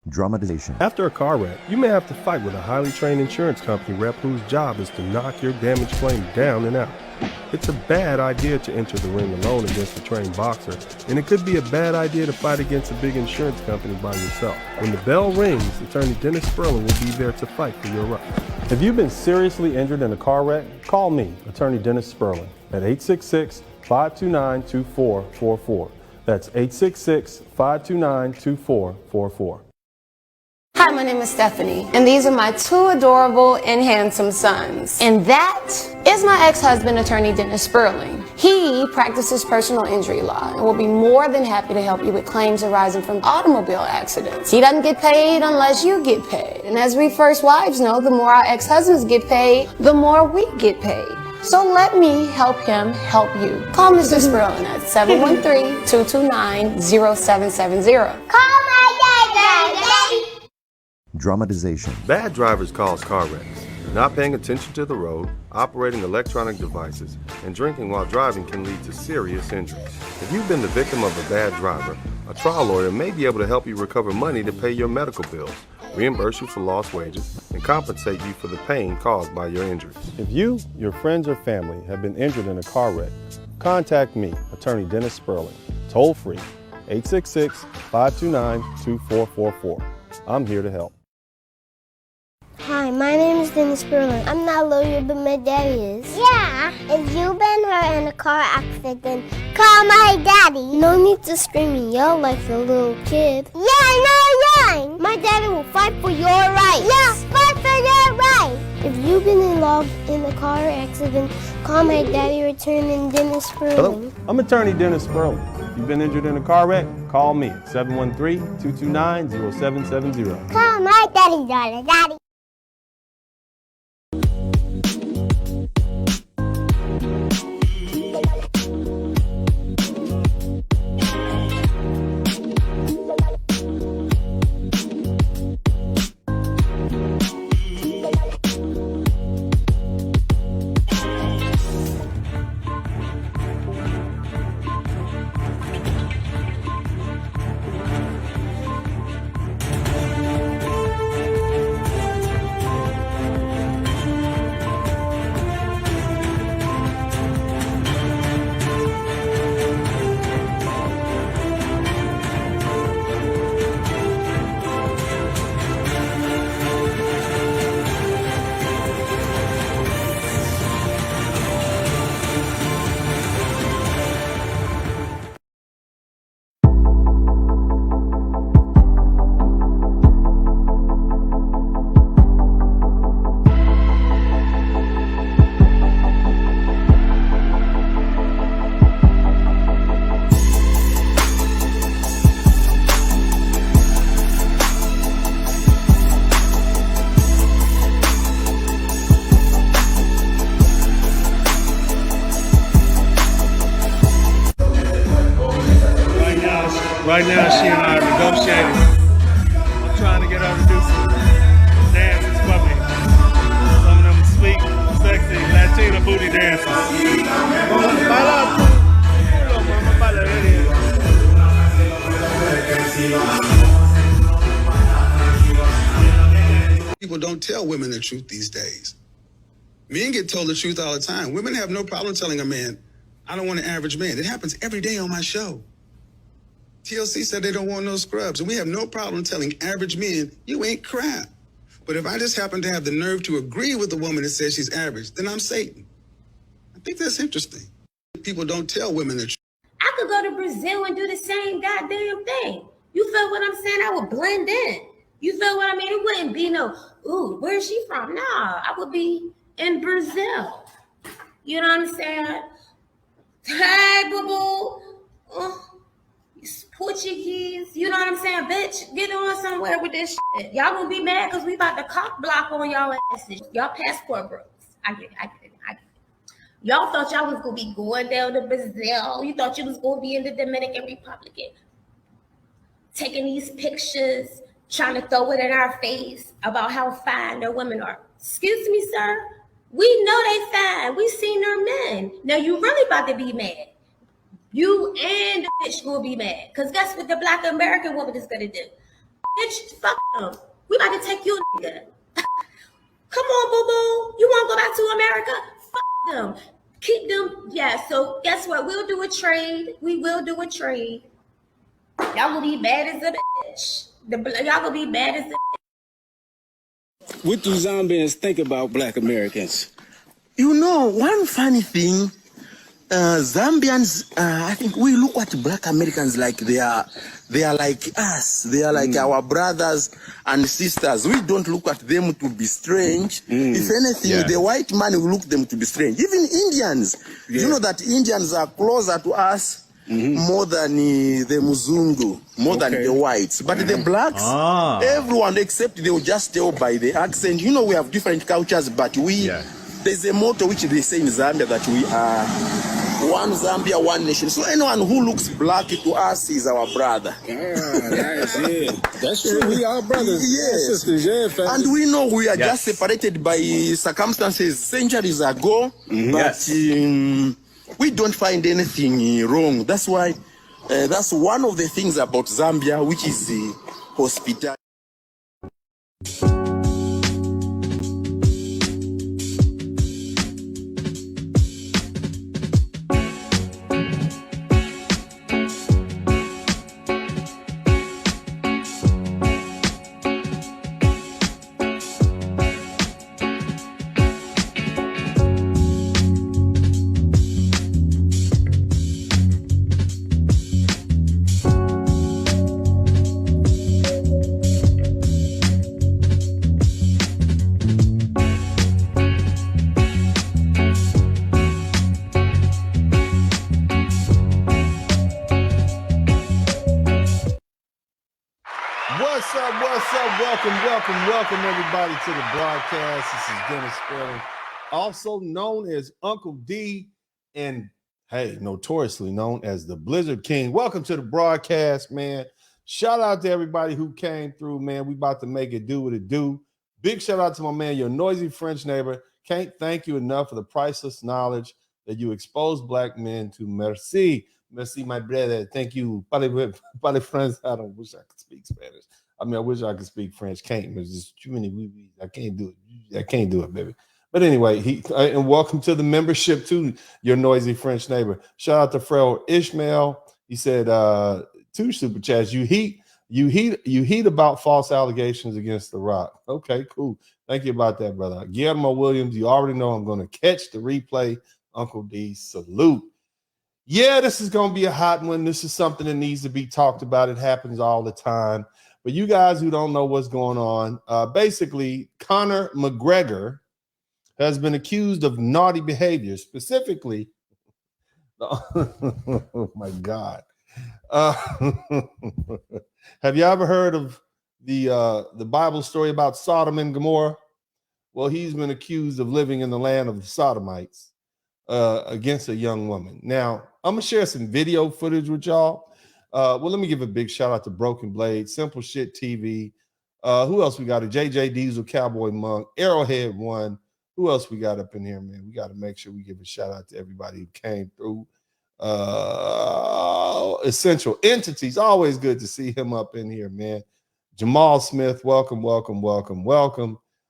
Dramatization. After a car wreck, you may have to fight with a highly trained insurance company rep whose job is to knock your damage claim down and out. It's a bad idea to enter the ring alone against a trained boxer, and it could be a bad idea to fight against a big insurance company by yourself. When the bell rings, Attorney Dennis Spurling will be there to fight for your rights. If you've been seriously injured in a car wreck, call me, Attorney Dennis Spurling, at 866-529-2444. That's 866-529-2444. Hi, my name is Stephanie, and these are my two adorable and handsome sons. And that is my ex-husband, Attorney Dennis Spurling. He practices personal injury law and will be more than happy to help you with claims arising from automobile accidents. He doesn't get paid unless you get paid. And as we first wives know, the more our ex-husbands get paid, the more we get paid. So let me help him help you. Call Mr. Spurling at 713-229-0770. Call my daddy. Dramatization. Bad drivers cause car wrecks. Not paying attention to the road, operating electronic devices, and drinking while driving can lead to serious injuries. If you've been the victim of a bad driver, a trial lawyer may be able to help you recover money to pay your medical bills, reimburse you for lost wages, and compensate you for the pain caused by your injuries. If you, your friends, or family have been injured in a car wreck, contact me, Attorney Dennis Spurling, toll free, 866-529-2444. I'm here to help. Hi, my name is Dennis Spurling. I'm not a lawyer, but my daddy is. Yeah, if you've been hurt in a car accident, call my daddy. No need to scream and yell like a little kid. Yeah, no yelling. My daddy will fight for your rights. Yeah, fight for your rights. If you've been involved in a car accident, call my daddy, Attorney Dennis Spurling. Hello, I'm Attorney Dennis Spurling. If you've been injured in a car wreck, call me at 713-229-0770. Call my daddy. Right now, she and I are negotiating. I'm trying to get her to do some dances for me. Some of them sweet, sexy Latina booty dances. People don't tell women the truth these days. Men get told the truth all the time. Women have no problem telling a man, I don't want an average man. It happens every day on my show. TLC said they don't want no scrubs, and we have no problem telling average men, you ain't crap. But if I just happen to have the nerve to agree with the woman that says she's average, then I'm Satan. I think that's interesting. People don't tell women the truth. I could go to Brazil and do the same goddamn thing. You feel what I'm saying? I would blend in. You feel what I mean? It wouldn't be no, ooh, where's she from? Nah, I would be in Brazil. You know what I'm saying? Hey, boo-boo. Portuguese, you know what I'm saying? Bitch, get on somewhere with this shit. Y'all gonna be mad because we about to cock block on y'all asses. Y'all passport bros. I get it. Y'all thought y'all was gonna be going down to Brazil. You thought you was gonna be in the Dominican Republic, taking these pictures, trying to throw it in our face about how fine their women are. Excuse me, sir. We know they fine. We seen their men. Now you really about to be mad. You and the bitch will be mad. Because guess what the Black American woman is going to do? Bitch, fuck them. We about to take you, nigga. Come on, boo-boo. You want to go back to America? Fuck them. Keep them. Yeah, so guess what? We'll do a trade. We will do a trade. Y'all will be mad as a bitch. Y'all will be mad as a bitch. What do Zambians think about black Americans? You know, one funny thing, Zambians, I think we look at black Americans like they are like us. They are like our brothers and sisters. We don't look at them to be strange. If anything, the white man will look them to be strange. Even Indians, you know that Indians are closer to us more than the Muzungu, more than the whites. But the blacks, everyone except they will just tell by the accent. You know, we have different cultures, but we... There's a motto which they say in Zambia that we are one Zambia, one nation. So anyone who looks black to us is our brother. That's true. We are brothers. Yes. Sisters, and we know we are just separated by circumstances centuries ago. But we don't find anything wrong. That's why that's one of the things about Zambia, which is hospitality. Welcome everybody to the broadcast. This is Dennis Spurling, also known as Uncle D, and hey, notoriously known as the Blizzard King. Welcome to the broadcast, man. Shout out to everybody who came through, man. We about to make it do what it do. Big shout out to my man, your noisy French neighbor. Can't thank you enough for the priceless knowledge that you expose black men to. Merci. Merci, my brother. Thank you. Parle friends. I don't wish I could speak Spanish. I mean, I wish I could speak French. Can't. There's just too many wee-wees. I can't do it. I can't do it, baby. But anyway, and welcome to the membership to your noisy French neighbor. Shout out to Frel Ishmael. He said, 2 super chats. You heat about false allegations against The Rock. Okay, cool. Thank you about that, brother. Guillermo Williams, you already know I'm going to catch the replay. Uncle D, salute. Yeah, this is going to be a hot one. This is something that needs to be talked about. It happens all the time. But you guys who don't know what's going on, basically, Conor McGregor has been accused of naughty behavior, specifically. Oh my God! Have you ever heard of the Bible story about Sodom and Gomorrah? Well, he's been accused of living in the land of the Sodomites against a young woman. Now, I'm gonna share some video footage with y'all. Well, let me give a big shout out to Broken Blade, Simple Shit TV. Who else we got? A JJ Diesel, Cowboy Monk, Arrowhead One. Who else we got up in here, man? We got to make sure we give a shout out to everybody who came through. Essential Entities, always good to see him up in here, man. Jamal Smith, welcome.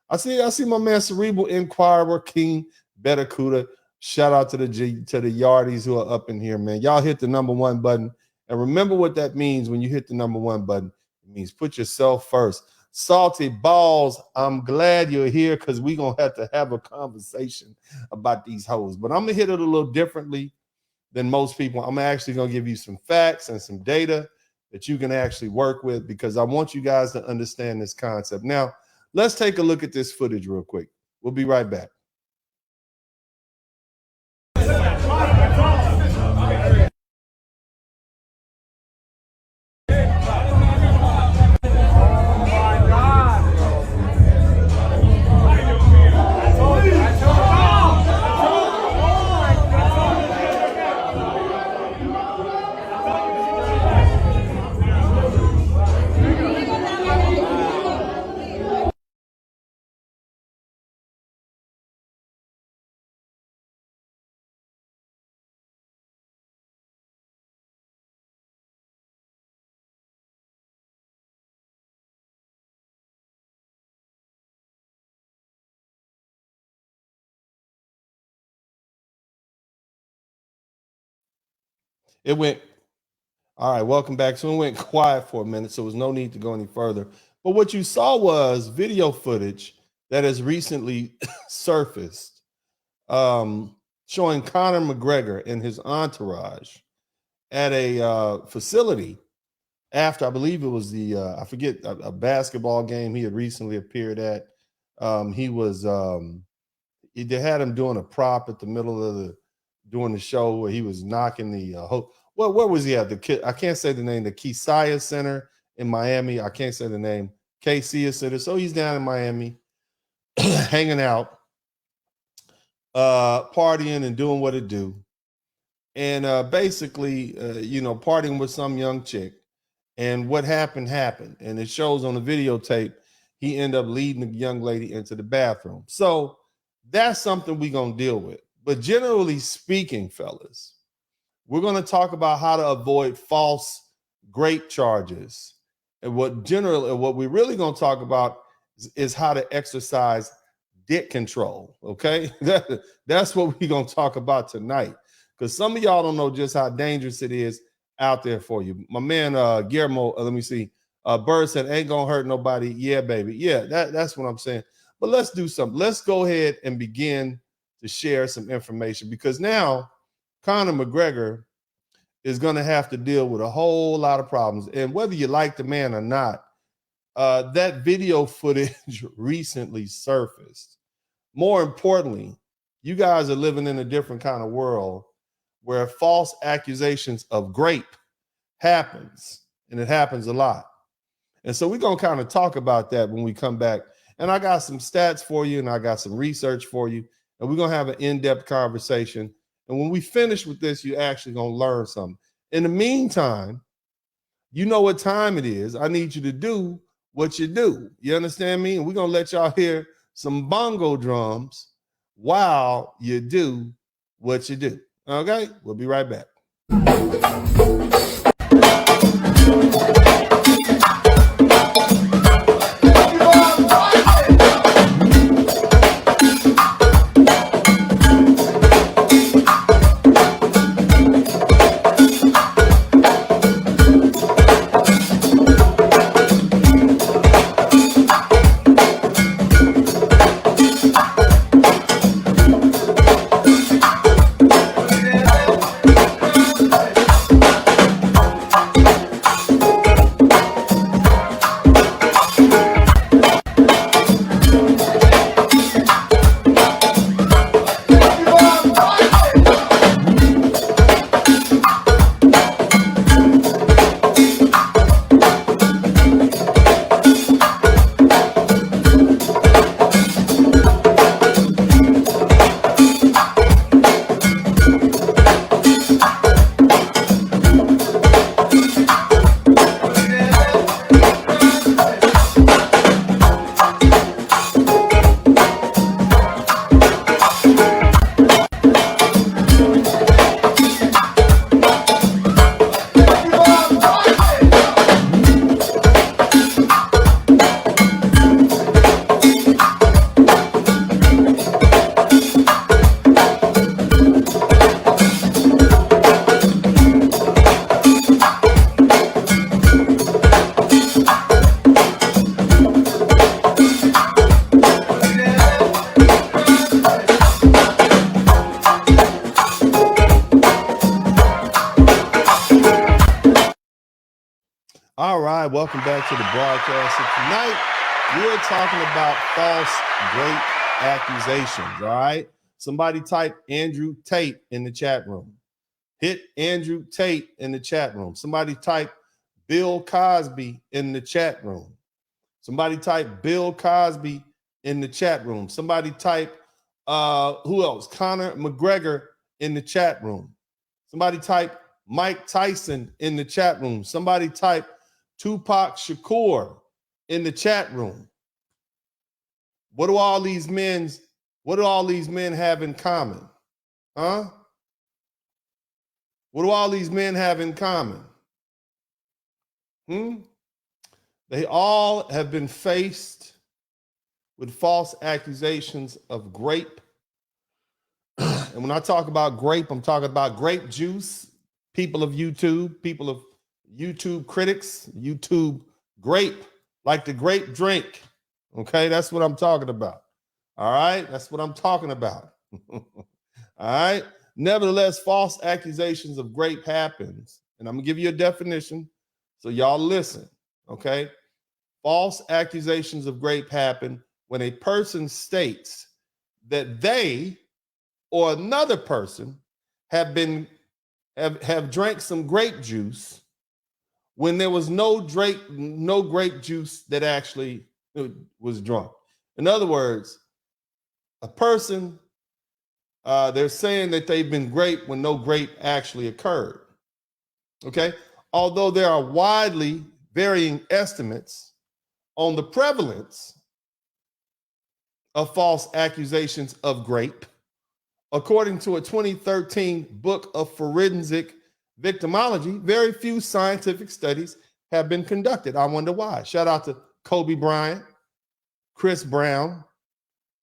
I see my man Cerebral Inquirer, King Betacuda. Shout out to the Yardies who are up in here, man. Y'all hit the #1 button. And remember what that means when you hit the #1 button. It means put yourself first. Salty Balls, I'm glad you're here because we're going to have a conversation about these hoes. But I'm going to hit it a little differently than most people. I'm actually going to give you some facts and some data that you can actually work with because I want you guys to understand this concept. Now, let's take a look at this footage real quick. We'll be right back. It went, all right, welcome back. So it went quiet for a minute, so there was no need to go any further. But what you saw was video footage that has recently surfaced showing Conor McGregor and his entourage at a facility after, I believe it was the, I forget, a basketball game he had recently appeared at. They had him doing a prop at the middle of doing the show where he was knocking the, where was he at? I can't say the name, the Kesia Center in Miami. I can't say the name, Kesia Center. So he's down in Miami hanging out, partying and doing what it do. And basically, partying with some young chick. And what happened. And it shows on the videotape, he ended up leading the young lady into the bathroom. So that's something we're going to deal with. But generally speaking, fellas, we're going to talk about how to avoid false grape charges. And what we're really going to talk about is how to exercise dick control, okay? That's what we're going to talk about tonight. Because some of y'all don't know just how dangerous it is out there for you. My man, Guillermo, let me see. Bird said, ain't going to hurt nobody. Yeah, baby. Yeah, that's what I'm saying. But let's do something. Let's go ahead and begin to share some information, because now Conor McGregor is going to have to deal with a whole lot of problems. And whether you like the man or not, that video footage recently surfaced. More importantly, you guys are living in a different kind of world where false accusations of grape happens, and it happens a lot. And so we're going to kind of talk about that when we come back. And I got some stats for you, and I got some research for you, and we're going to have an in-depth conversation. And when we finish with this, you're actually going to learn something. In the meantime, you know what time it is. I need you to do what you do. You understand me? And we're going to let y'all hear some bongo drums while you do what you do. Okay? We'll be right back. All right, welcome back to the broadcast. So tonight, we're talking about false grape accusations, all right? Somebody type Andrew Tate in the chat room. Hit Andrew Tate in the chat room. Somebody type Bill Cosby in the chat room. Somebody type Bill Cosby in the chat room. Somebody type, who else? Conor McGregor in the chat room. Somebody type Mike Tyson in the chat room. Somebody type Tupac Shakur in the chat room. What do all these men have in common? Huh? What do all these men have in common? They all have been faced with false accusations of grape. And when I talk about grape, I'm talking about grape juice, people of YouTube critics, YouTube grape, like the grape drink. Okay, that's what I'm talking about. All right, that's what I'm talking about. All right. Nevertheless, false accusations of grape happens. And I'm gonna give you a definition so y'all listen. Okay. False accusations of grape happen when a person states that they or another person have drank some grape juice when there was no grape juice that actually was drunk. In other words, a person, they're saying that they've been grape when no grape actually occurred. Okay. Although there are widely varying estimates on the prevalence of false accusations of grape, according to a 2013 book of forensic victimology, very few scientific studies have been conducted. I wonder why. Shout out to Kobe Bryant, Chris Brown,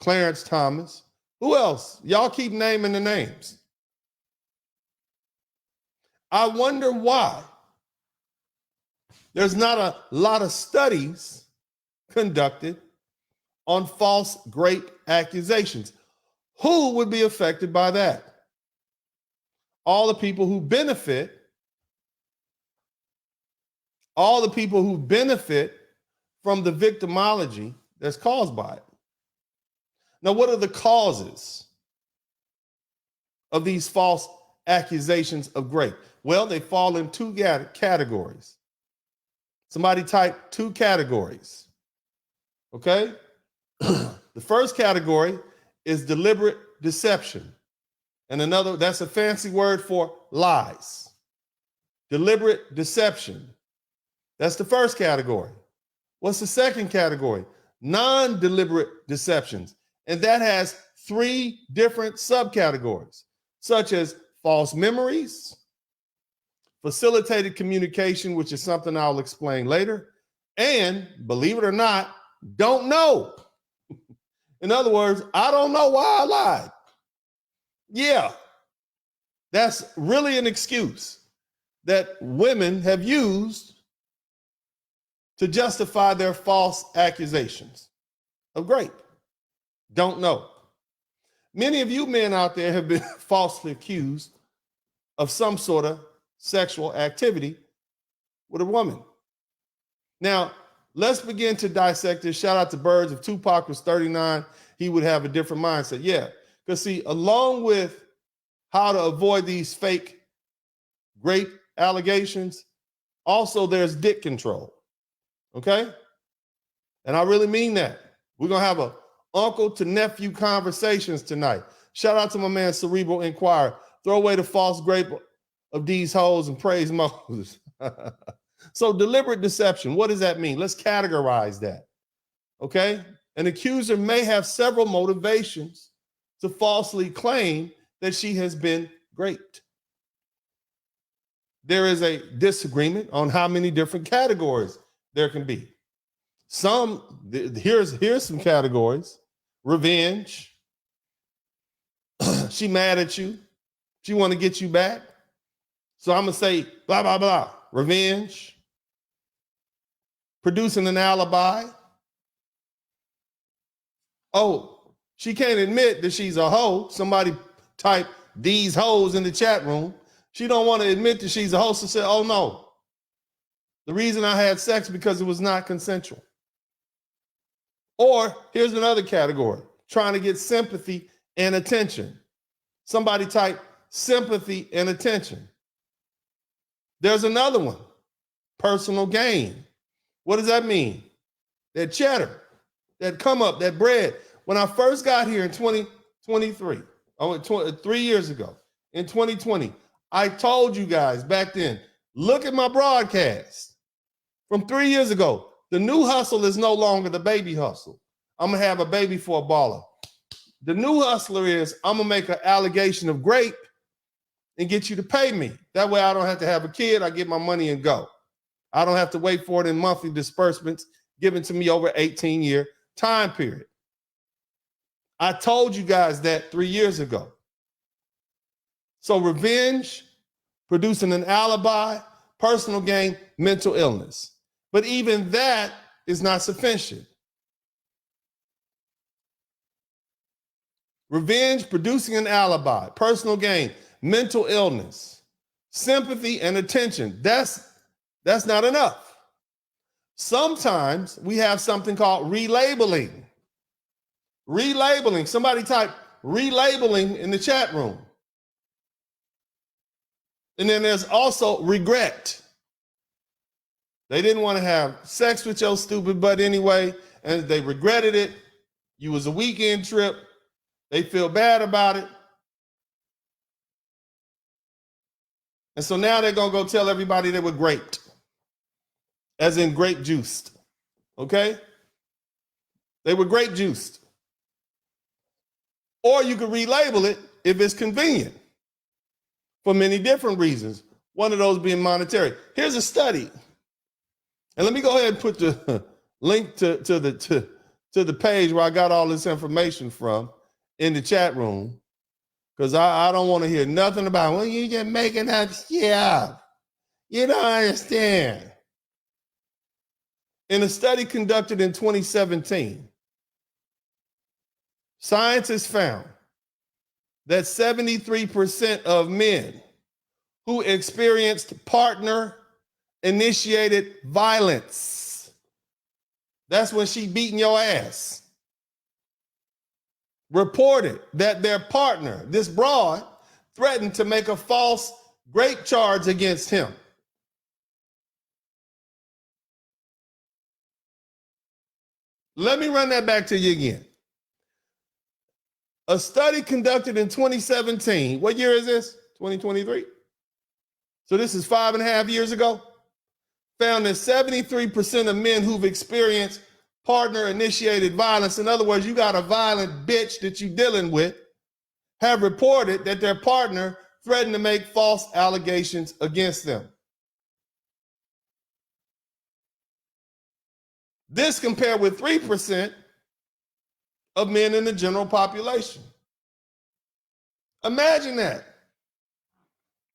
Clarence Thomas. Who else? Y'all keep naming the names. I wonder why there's not a lot of studies conducted on false grape accusations. Who would be affected by that? All the people who benefit, from the victimology that's caused by it. Now, what are the causes of these false accusations of grape? Well, they fall in two categories. Somebody type two categories. Okay? The first category is deliberate deception. And another, that's a fancy word for lies. Deliberate deception. That's the first category. What's the second category? Non-deliberate deceptions. And that has three different subcategories, such as false memories, facilitated communication, which is something I'll explain later, and, believe it or not, don't know. In other words, I don't know why I lied. Yeah, that's really an excuse that women have used to justify their false accusations of grape. Don't know. Many of you men out there have been falsely accused of some sort of sexual activity with a woman. Now, let's begin to dissect this. Shout out to Birds. If Tupac was 39, he would have a different mindset. Yeah, because see, along with how to avoid these fake grape allegations, also there's dick control. Okay? And I really mean that. We're going to have a uncle to nephew conversations tonight. Shout out to my man Cerebral Inquirer. Throw away the false grape of these hoes and praise Moses. So deliberate deception, what does that mean? Let's categorize that. Okay? An accuser may have several motivations to falsely claim that she has been raped. There is a disagreement on how many different categories there can be. Here's some categories. Revenge. She mad at you. She want to get you back. So I'm going to say blah, blah, blah. Revenge. Producing an alibi. Oh, she can't admit that she's a hoe. Somebody type these hoes in the chat room. She don't want to admit that she's a hoe. So say, oh no. The reason I had sex because it was not consensual. Or here's another category, trying to get sympathy and attention. Somebody type sympathy and attention. There's another one, personal gain. What does that mean? That cheddar, that come up, that bread. When I first got here in 2023, 3 years ago, in 2020, I told you guys back then, look at my broadcast from 3 years ago. The new hustle is no longer the baby hustle. I'm going to have a baby for a baller. The new hustler is I'm going to make an allegation of grape and get you to pay me. That way I don't have to have a kid. I get my money and go. I don't have to wait for it in monthly disbursements given to me over 18-year time period. I told you guys that 3 years ago. So revenge, producing an alibi, personal gain, mental illness. But even that is not sufficient. Revenge, producing an alibi, personal gain, mental illness, sympathy, and attention. That's not enough. Sometimes we have something called relabeling. Relabeling. Somebody type relabeling in the chat room. And then there's also regret. They didn't want to have sex with your stupid butt anyway, and they regretted it. You was a weekend trip. They feel bad about it. And so now they're going to go tell everybody they were graped, as in grape juiced. Okay? They were grape juiced. Or you could relabel it if it's convenient for many different reasons. One of those being monetary. Here's a study. And let me go ahead and put the link to the page where I got all this information from in the chat room, because I don't want to hear nothing about, well, you just making that shit up. You don't understand. In a study conducted in 2017, scientists found that 73% of men who experienced partner-initiated violence, that's when she beating your ass, reported that their partner, this broad, threatened to make a false rape charge against him. Let me run that back to you again. A study conducted in 2017, what year is this? 2023? So this is 5.5 years ago, found that 73% of men who've experienced partner-initiated violence, in other words, you got a violent bitch that you're dealing with, have reported that their partner threatened to make false allegations against them. This compared with 3% of men in the general population. Imagine that.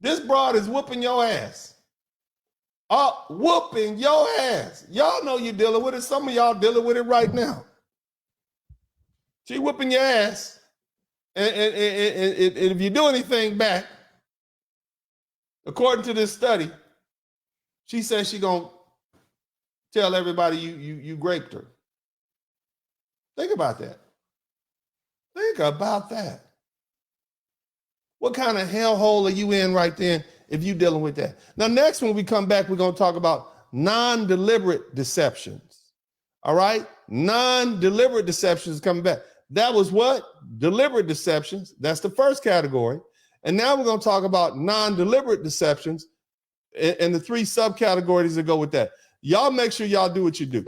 This broad is whooping your ass. Whooping your ass. Y'all know you're dealing with it. Some of y'all dealing with it right now. She whooping your ass. And if you do anything back, according to this study, she says she gonna tell everybody you raped her. Think about that. Think about that. What kind of hellhole are you in right then if you're dealing with that? Now, next when we come back, we're going to talk about non-deliberate deceptions. All right? Non-deliberate deceptions coming back. That was what? Deliberate deceptions. That's the first category. And now we're going to talk about non-deliberate deceptions and the three subcategories that go with that. Y'all make sure y'all do what you do.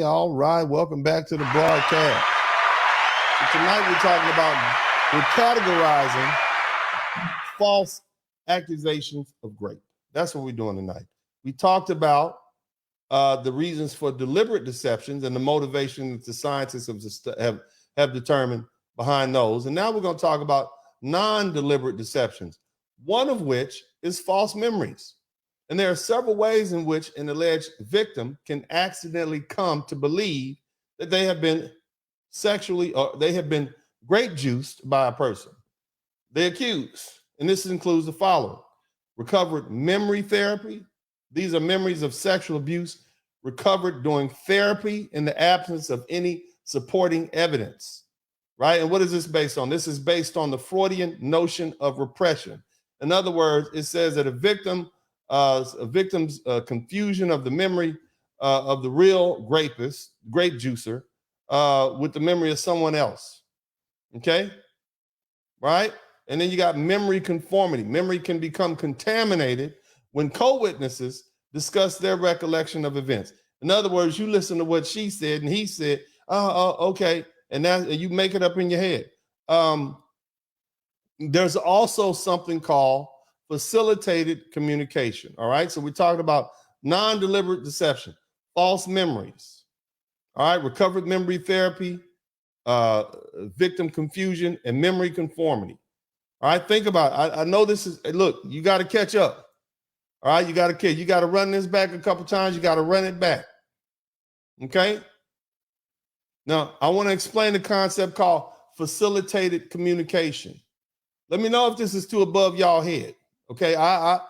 All right. Welcome back to the broadcast. So tonight we're categorizing false accusations of rape. That's what we're doing tonight. We talked about the reasons for deliberate deceptions and the motivation that the scientists have determined behind those. And now we're going to talk about non-deliberate deceptions, one of which is false memories. And there are several ways in which an alleged victim can accidentally come to believe that they have been sexually or they have been grape juiced by a person. They accuse, and this includes the following: recovered memory therapy. These are memories of sexual abuse recovered during therapy in the absence of any supporting evidence, right? And what is this based on? This is based on the Freudian notion of repression. In other words, it says that a victim's confusion of the memory of the real grape juicer with the memory of someone else, okay? Right? And then you got memory conformity. Memory can become contaminated when co-witnesses discuss their recollection of events. In other words, you listen to what she said and he said, okay, and you make it up in your head. There's also something called facilitated communication, all right? So we talked about non-deliberate deception, false memories, all right? Recovered memory therapy, victim confusion, and memory conformity. All right, think about it. I know this is, look, you got to catch up. All right, you got to run this back a couple times. You got to run it back. Okay? Now, I want to explain the concept called facilitated communication. Let me know if this is too above y'all head. Okay? I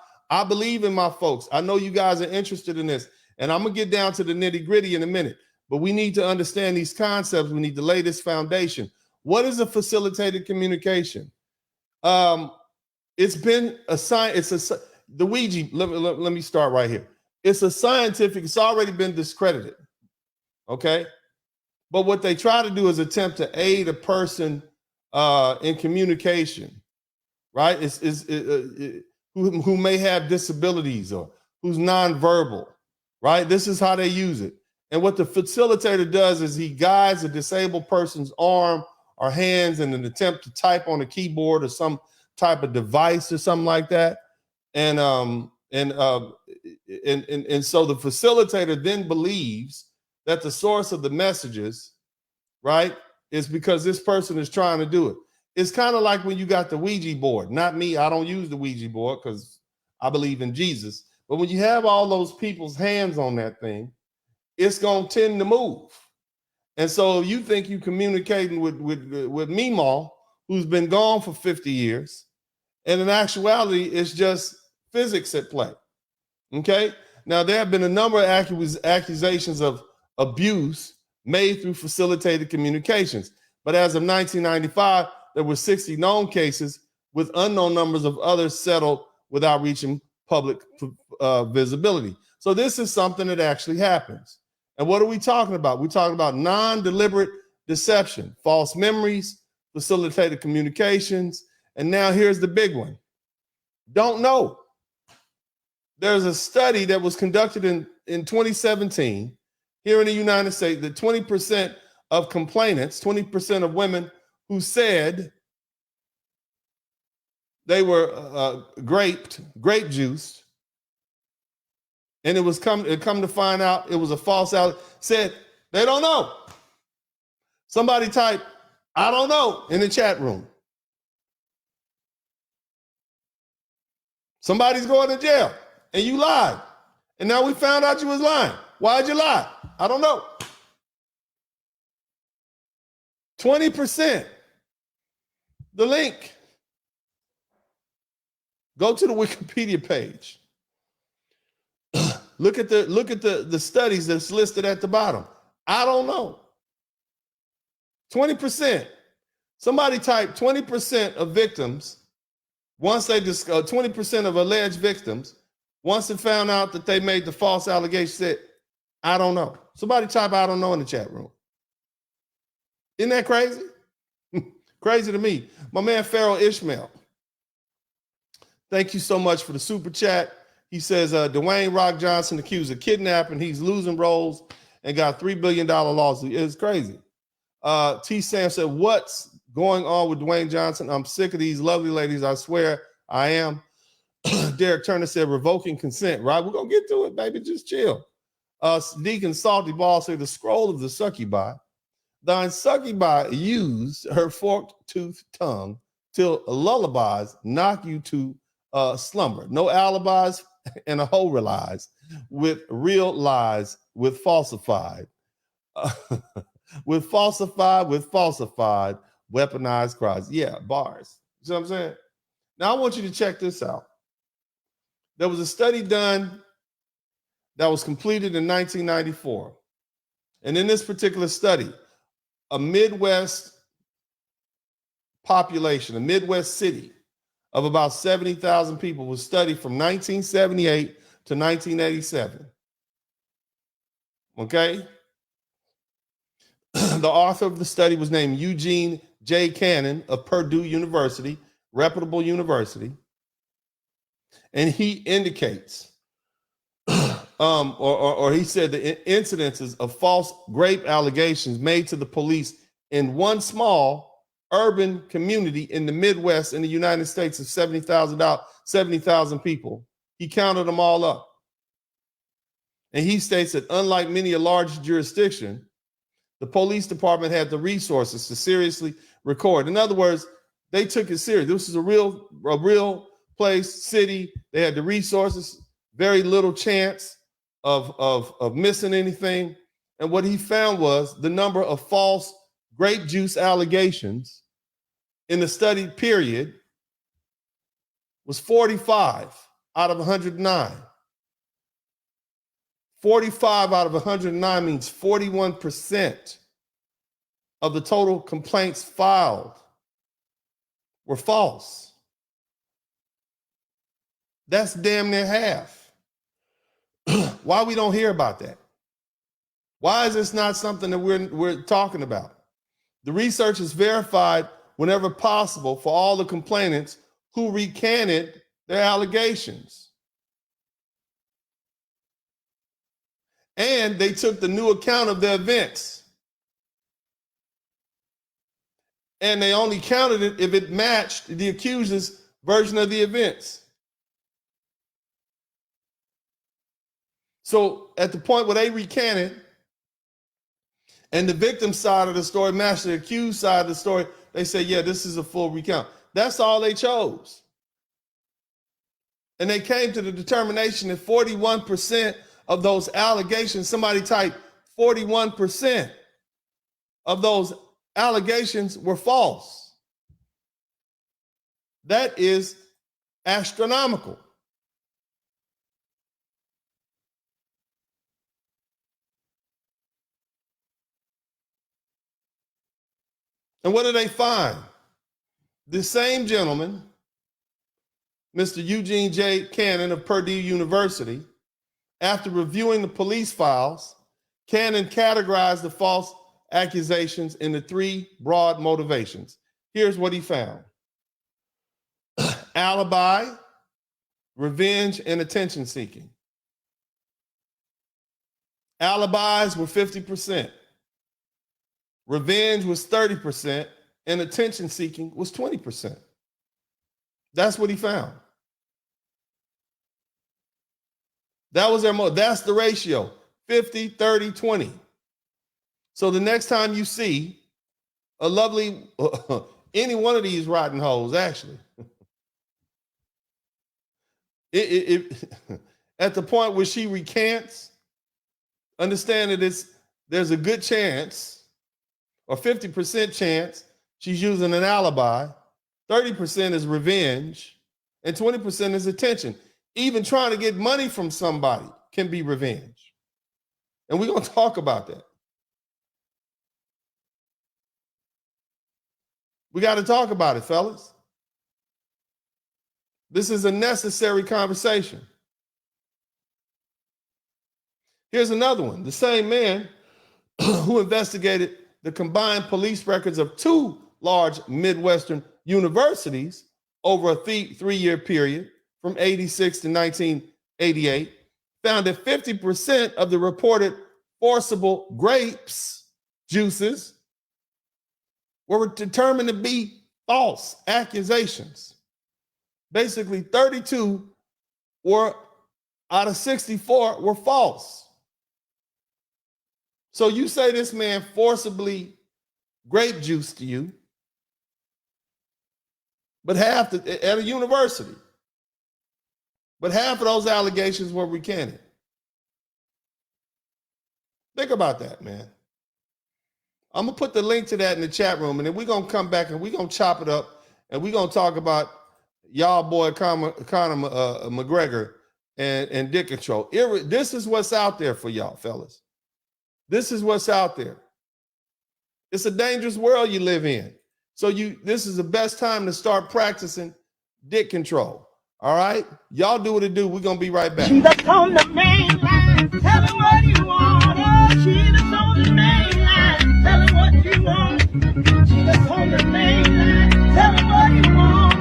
believe in my folks. I know you guys are interested in this, and I'm going to get down to the nitty-gritty in a minute, but we need to understand these concepts. We need to lay this foundation. What is a facilitated communication? It's been assigned, the Ouija, let me start right here. It's already been discredited, okay? But what they try to do is attempt to aid a person in communication, right? Who may have disabilities or who's nonverbal, right? This is how they use it. And what the facilitator does is he guides a disabled person's arm or hands in an attempt to type on a keyboard or some type of device or something like that. And so the facilitator then believes that the source of the messages, right, is because this person is trying to do it. It's kind of like when you got the Ouija board. Not me, I don't use the Ouija board because I believe in Jesus. But when you have all those people's hands on that thing, it's going to tend to move. And so you think you're communicating with Meemaw, who's been gone for 50 years, and in actuality, it's just physics at play. Okay? Now, there have been a number of accusations of abuse made through facilitated communications. But as of 1995, there were 60 known cases with unknown numbers of others settled without reaching public visibility. So this is something that actually happens. And what are we talking about? We're talking about non-deliberate deception, false memories, facilitated communications, and now here's the big one. Don't know. There's a study that was conducted in 2017 here in the United States that 20% of complainants, 20% of women who said they were grape juiced, and it come to find out it was a false out, said they don't know. Somebody type, I don't know, in the chat room. Somebody's going to jail and you lied. And now we found out you was lying. Why'd you lie? I don't know. 20%. The link. Go to the Wikipedia page. Look at the studies that's listed at the bottom. I don't know. 20%. Somebody typed 20% of victims, once they 20% of alleged victims, once they found out that they made the false allegation, said, I don't know. Somebody type I don't know in the chat room. Isn't that crazy? Crazy to me. My man Pharaoh Ishmael. Thank you so much for the super chat. He says, Dwayne Rock Johnson accused of kidnapping. He's losing roles and got $3 billion lawsuit. It's crazy. T. Sam said, what's going on with Dwayne Johnson? I'm sick of these lovely ladies. I swear I am. Derek Turner said revoking consent, right? We're going to get to it, baby. Just chill. Deacon Salty Ball said the scroll of the succubi. Thine succubi used her forked-toothed tongue till lullabies knock you to slumber. No alibis and a whole lies with real lies, with falsified, with falsified, weaponized cries. Yeah, bars. You see what I'm saying? Now I want you to check this out. There was a study done that was completed in 1994. And in this particular study, a Midwest population, a Midwest city of about 70,000 people was studied from 1978 to 1987. Okay? The author of the study was named Eugene J. Cannon of Purdue University, reputable university. And he indicates, or he said the incidences of false grape allegations made to the police in one small urban community in the Midwest in the United States of 70,000 people. He counted them all up. And he states that unlike many a large jurisdiction, the police department had the resources to seriously record. In other words, they took it serious. This is a real place, city. They had the resources, very little chance of missing anything. And what he found was the number of false grape juice allegations in the studied period was 45 out of 109. 45 out of 109 means 41% of the total complaints filed were false. That's damn near half. Why we don't hear about that? Why is this not something that we're talking about? The research is verified whenever possible for all the complainants who recanted their allegations. And they took the new account of the events. And they only counted it if it matched the accuser's version of the events. So at the point where they recanted and the victim side of the story matched the accused side of the story, they say, yeah, this is a full recount. That's all they chose. And they came to the determination that 41% of those allegations, somebody typed 41% of those allegations were false. That is astronomical. And what do they find? The same gentleman, Mr. Eugene J. Cannon of Purdue University, after reviewing the police files, Cannon categorized the false accusations into three broad motivations. Here's what he found: alibi, revenge, and attention seeking. Alibis were 50%. Revenge was 30%, and attention seeking was 20%. That's what he found. That was their that's the ratio, 50, 30, 20. So the next time you see a lovely, any one of these rotten hoes, actually, at the point where she recants, understand that there's a good chance, or 50% chance, she's using an alibi, 30% is revenge, and 20% is attention. Even trying to get money from somebody can be revenge. And we're going to talk about that. We got to talk about it, fellas. This is a necessary conversation. Here's another one. The same man who investigated the combined police records of two large Midwestern universities over a three-year period from 86 to 1988 found that 50% of the reported forcible grapes juices were determined to be false accusations. Basically, 32 were out of 64 were false. So you say this man forcibly grape juice to you, but half at a university. But half of those allegations were recanted. Think about that, man. I'm going to put the link to that in the chat room, and then we're going to come back and we're going to chop it up, and we're going to talk about y'all boy Conor McGregor and dick control. This is what's out there for y'all, fellas. This is what's out there. It's a dangerous world you live in. So this is the best time to start practicing dick control. All right? Y'all do what it do. We're going to be right back. She just on the main line. Tell her what you want. Oh, she just on the main line. Tell her what you want. She just on the main line. Tell her what you want.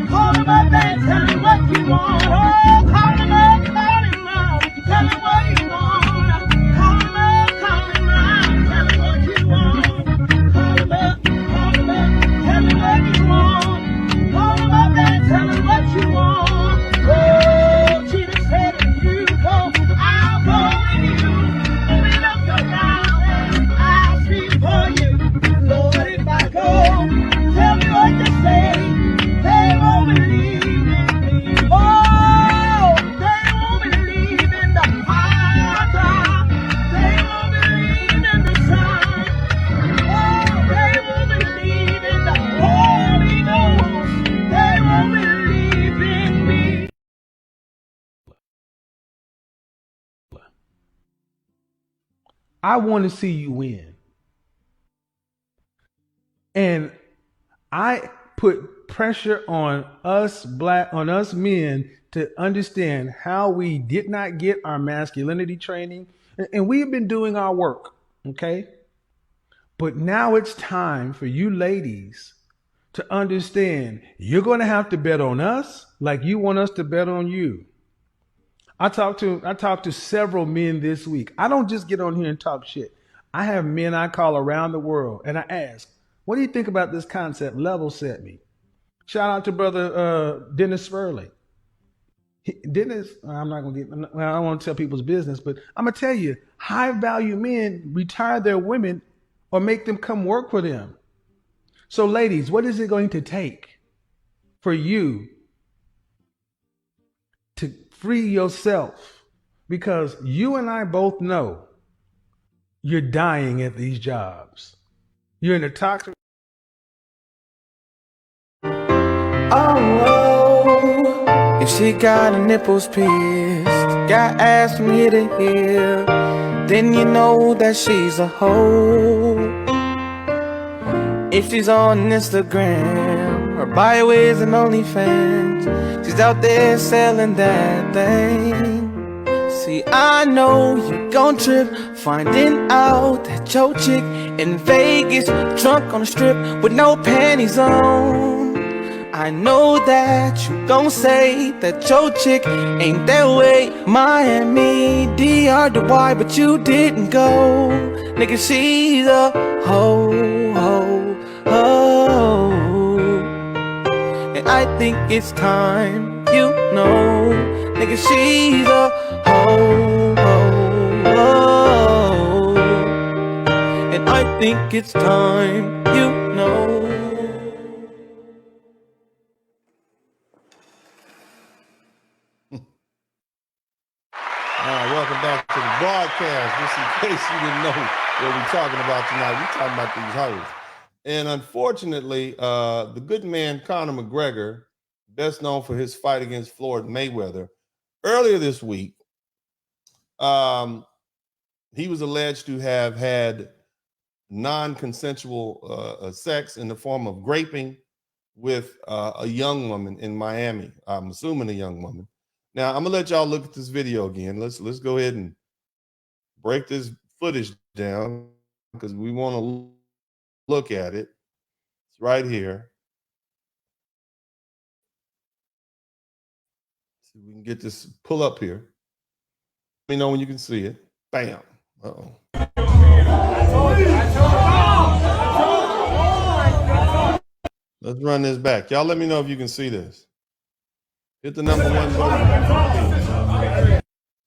Call him up and tell her what you want. Oh, call him up, call him up. Tell her what you want. Call him up, call him up. Tell her what you want. Call him up, call him up. Tell her what you want. Call him up and tell her what you want. Oh, she just said if you go, I'll go with you. Open up your mouth and I'll speak for you. Lord, if I go, tell me what to say. They won't believe in me. Oh, they won't believe in the hard time. They won't believe in the sun. Oh, they won't believe in the Holy Ghost. They won't believe in me. I want to see you win. And I put pressure on us men to understand how we did not get our masculinity training. And we've been doing our work, okay? But now it's time for you ladies to understand you're going to have to bet on us like you want us to bet on you. I talked to several men this week. I don't just get on here and talk shit. I have men I call around the world and I ask, what do you think about this concept? Level set me. Shout out to brother Dennis Spurling. Dennis, I'm not going to get, I don't want to tell people's business, but I'm going to tell you, high value men retire their women or make them come work for them. So ladies, what is it going to take for you to free yourself? Because you and I both know you're dying at these jobs. You're in a toxic. Oh, if she got her nipples pierced, got ass from here to here, then you know that she's a hoe. If she's on Instagram, her bio is an OnlyFans, she's out there selling that thing. See, I know you gon' trip, finding out that your chick in Vegas drunk on the strip with no panties on. I know that you gon' say that your chick ain't that way. Miami, DR, Dubai, but you didn't go. Nigga, she's a hoe, hoe, hoe. And I think it's time, you know. Nigga, she's a hoe, hoe, hoe. And I think it's time, you know. Welcome back to the broadcast. Just in case you didn't know what we're talking about tonight, we're talking about these hoes. And unfortunately, the good man Conor McGregor, best known for his fight against Floyd Mayweather, earlier this week, he was alleged to have had non-consensual sex in the form of graping with a young woman in Miami. I'm assuming a young woman. Now, I'm going to let y'all look at this video again. Let's go ahead and break this footage down because we want to look at it. It's right here. See if we can get this pull up here. Let me know when you can see it. Bam. Uh-oh. Let's run this back. Y'all let me know if you can see this. Hit the number one button.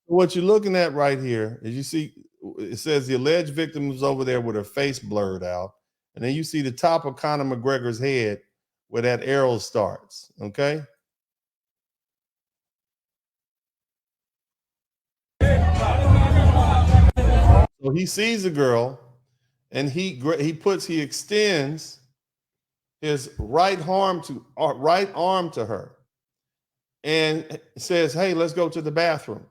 What you're looking at right here is you see it says the alleged victim is over there with her face blurred out. And then you see the top of Conor McGregor's head where that arrow starts. Okay. So he sees a girl and he extends his right arm to her and says, "Hey, let's go to the bathroom."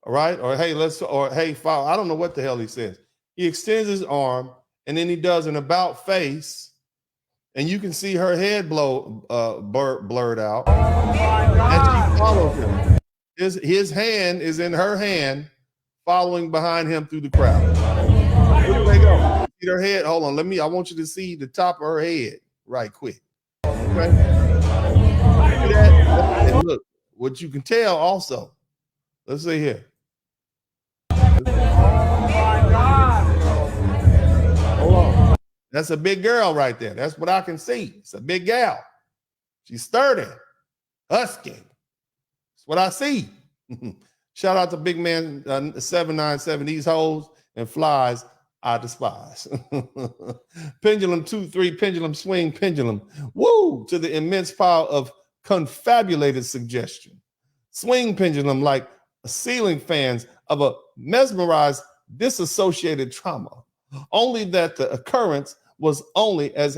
All right. Or hey, follow. I don't know what the hell he says. He extends his arm and then he does an about face and you can see her head blurred out. And she follows him. His hand is in her hand, following behind him through the crowd. Where do they go? See her head? Hold on. I want you to see the top of her head right quick. Okay. See that? And look, what you can tell also. Let's see here. Hold on. That's a big girl right there. That's what I can see. It's a big gal. She's sturdy, husky. That's what I see. Shout out to Big Man 797. These hoes and flies I despise. Pendulum 2-3, pendulum swing, pendulum. Woo! To the immense power of confabulated suggestion. Swing pendulum like ceiling fans of a mesmerized, disassociated trauma. Only that the occurrence was only as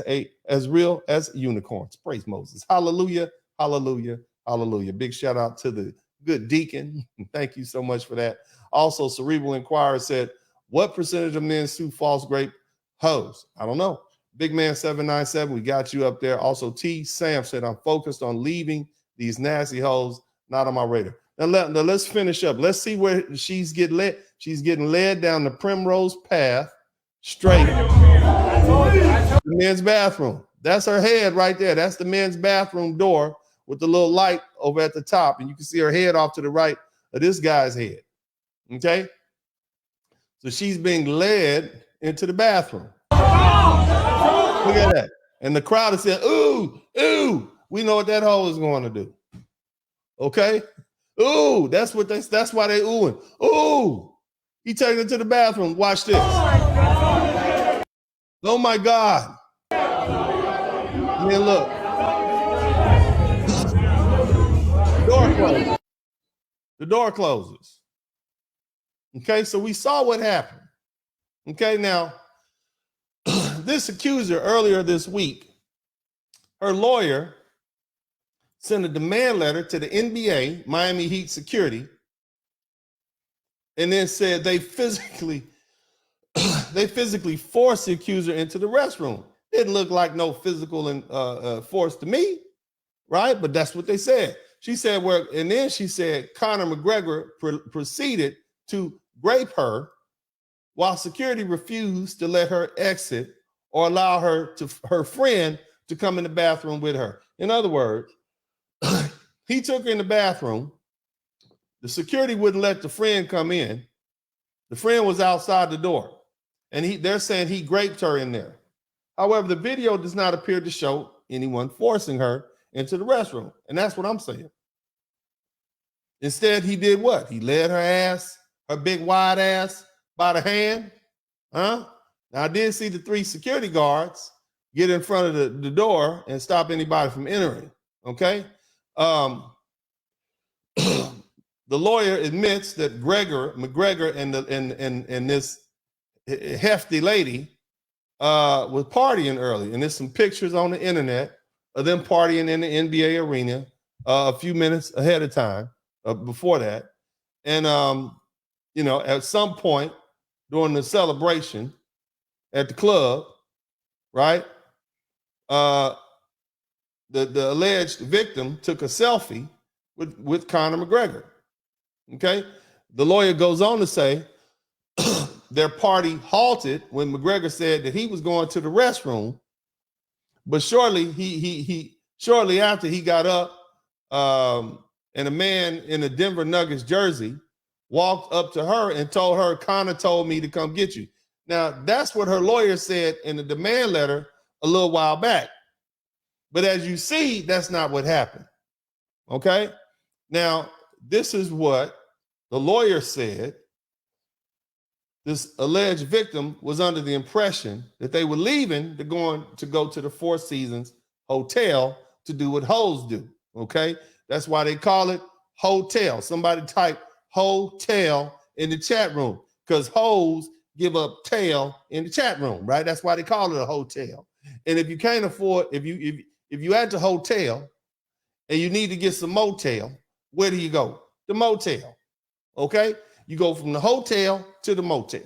real as unicorns. Praise Moses. Hallelujah, hallelujah, hallelujah. Big shout out to the good deacon. Thank you so much for that. Also, Cerebral Inquirer said, what percentage of men sue false grape hoes? I don't know. Big Man 797, we got you up there. Also, T. Sam said, I'm focused on leaving these nasty hoes, not on my radar. Now let's finish up. Let's see where she's getting led. She's getting led down the primrose path straight to the men's bathroom. That's her head right there. That's the men's bathroom door with the little light over at the top. And you can see her head off to the right of this guy's head. Okay? So she's being led into the bathroom. Look at that. And the crowd is saying, ooh, ooh. We know what that hoe is going to do. Okay? Ooh, that's why they oohing. Ooh, he taking her to the bathroom. Watch this. Oh my God. And then look. Door closes. The door closes. Okay, so we saw what happened. Okay, now, this accuser earlier this week, her lawyer sent a demand letter to the NBA, Miami Heat security, and then said they physically forced the accuser into the restroom. Didn't look like no physical force to me, right? But that's what they said. She said, and then she said Conor McGregor proceeded to grape her while security refused to let her exit or allow her friend to come in the bathroom with her. In other words, he took her in the bathroom. The security wouldn't let the friend come in. The friend was outside the door. And they're saying he graped her in there. However, the video does not appear to show anyone forcing her into the restroom. And that's what I'm saying. Instead, he did what? He led her big wide ass by the hand. Now, I did see the 3 security guards get in front of the door and stop anybody from entering. Okay? The lawyer admits that McGregor and this hefty lady was partying early, and there's some pictures on the internet of them partying in the NBA arena a few minutes ahead of time before that, and at some point during the celebration at the club, right? The alleged victim took a selfie with Conor McGregor. Okay. The lawyer goes on to say their party halted when McGregor said that he was going to the restroom, but shortly after he got up, and a man in a Denver Nuggets jersey walked up to her and told her, Conor told me to come get you. Now, that's what her lawyer said in the demand letter a little while back. But as you see, that's not what happened. Okay. Now, this is what the lawyer said. This alleged victim was under the impression that they were leaving to go to the Four Seasons Hotel to do what hoes do. Okay. That's why they call it hotel. Somebody type hotel in the chat room because hoes give up tail in the chat room, right? That's why they call it a hotel. And if you can't afford, if you at the hotel and you need to get some motel, where do you go? The motel. Okay. You go from the hotel to the motel.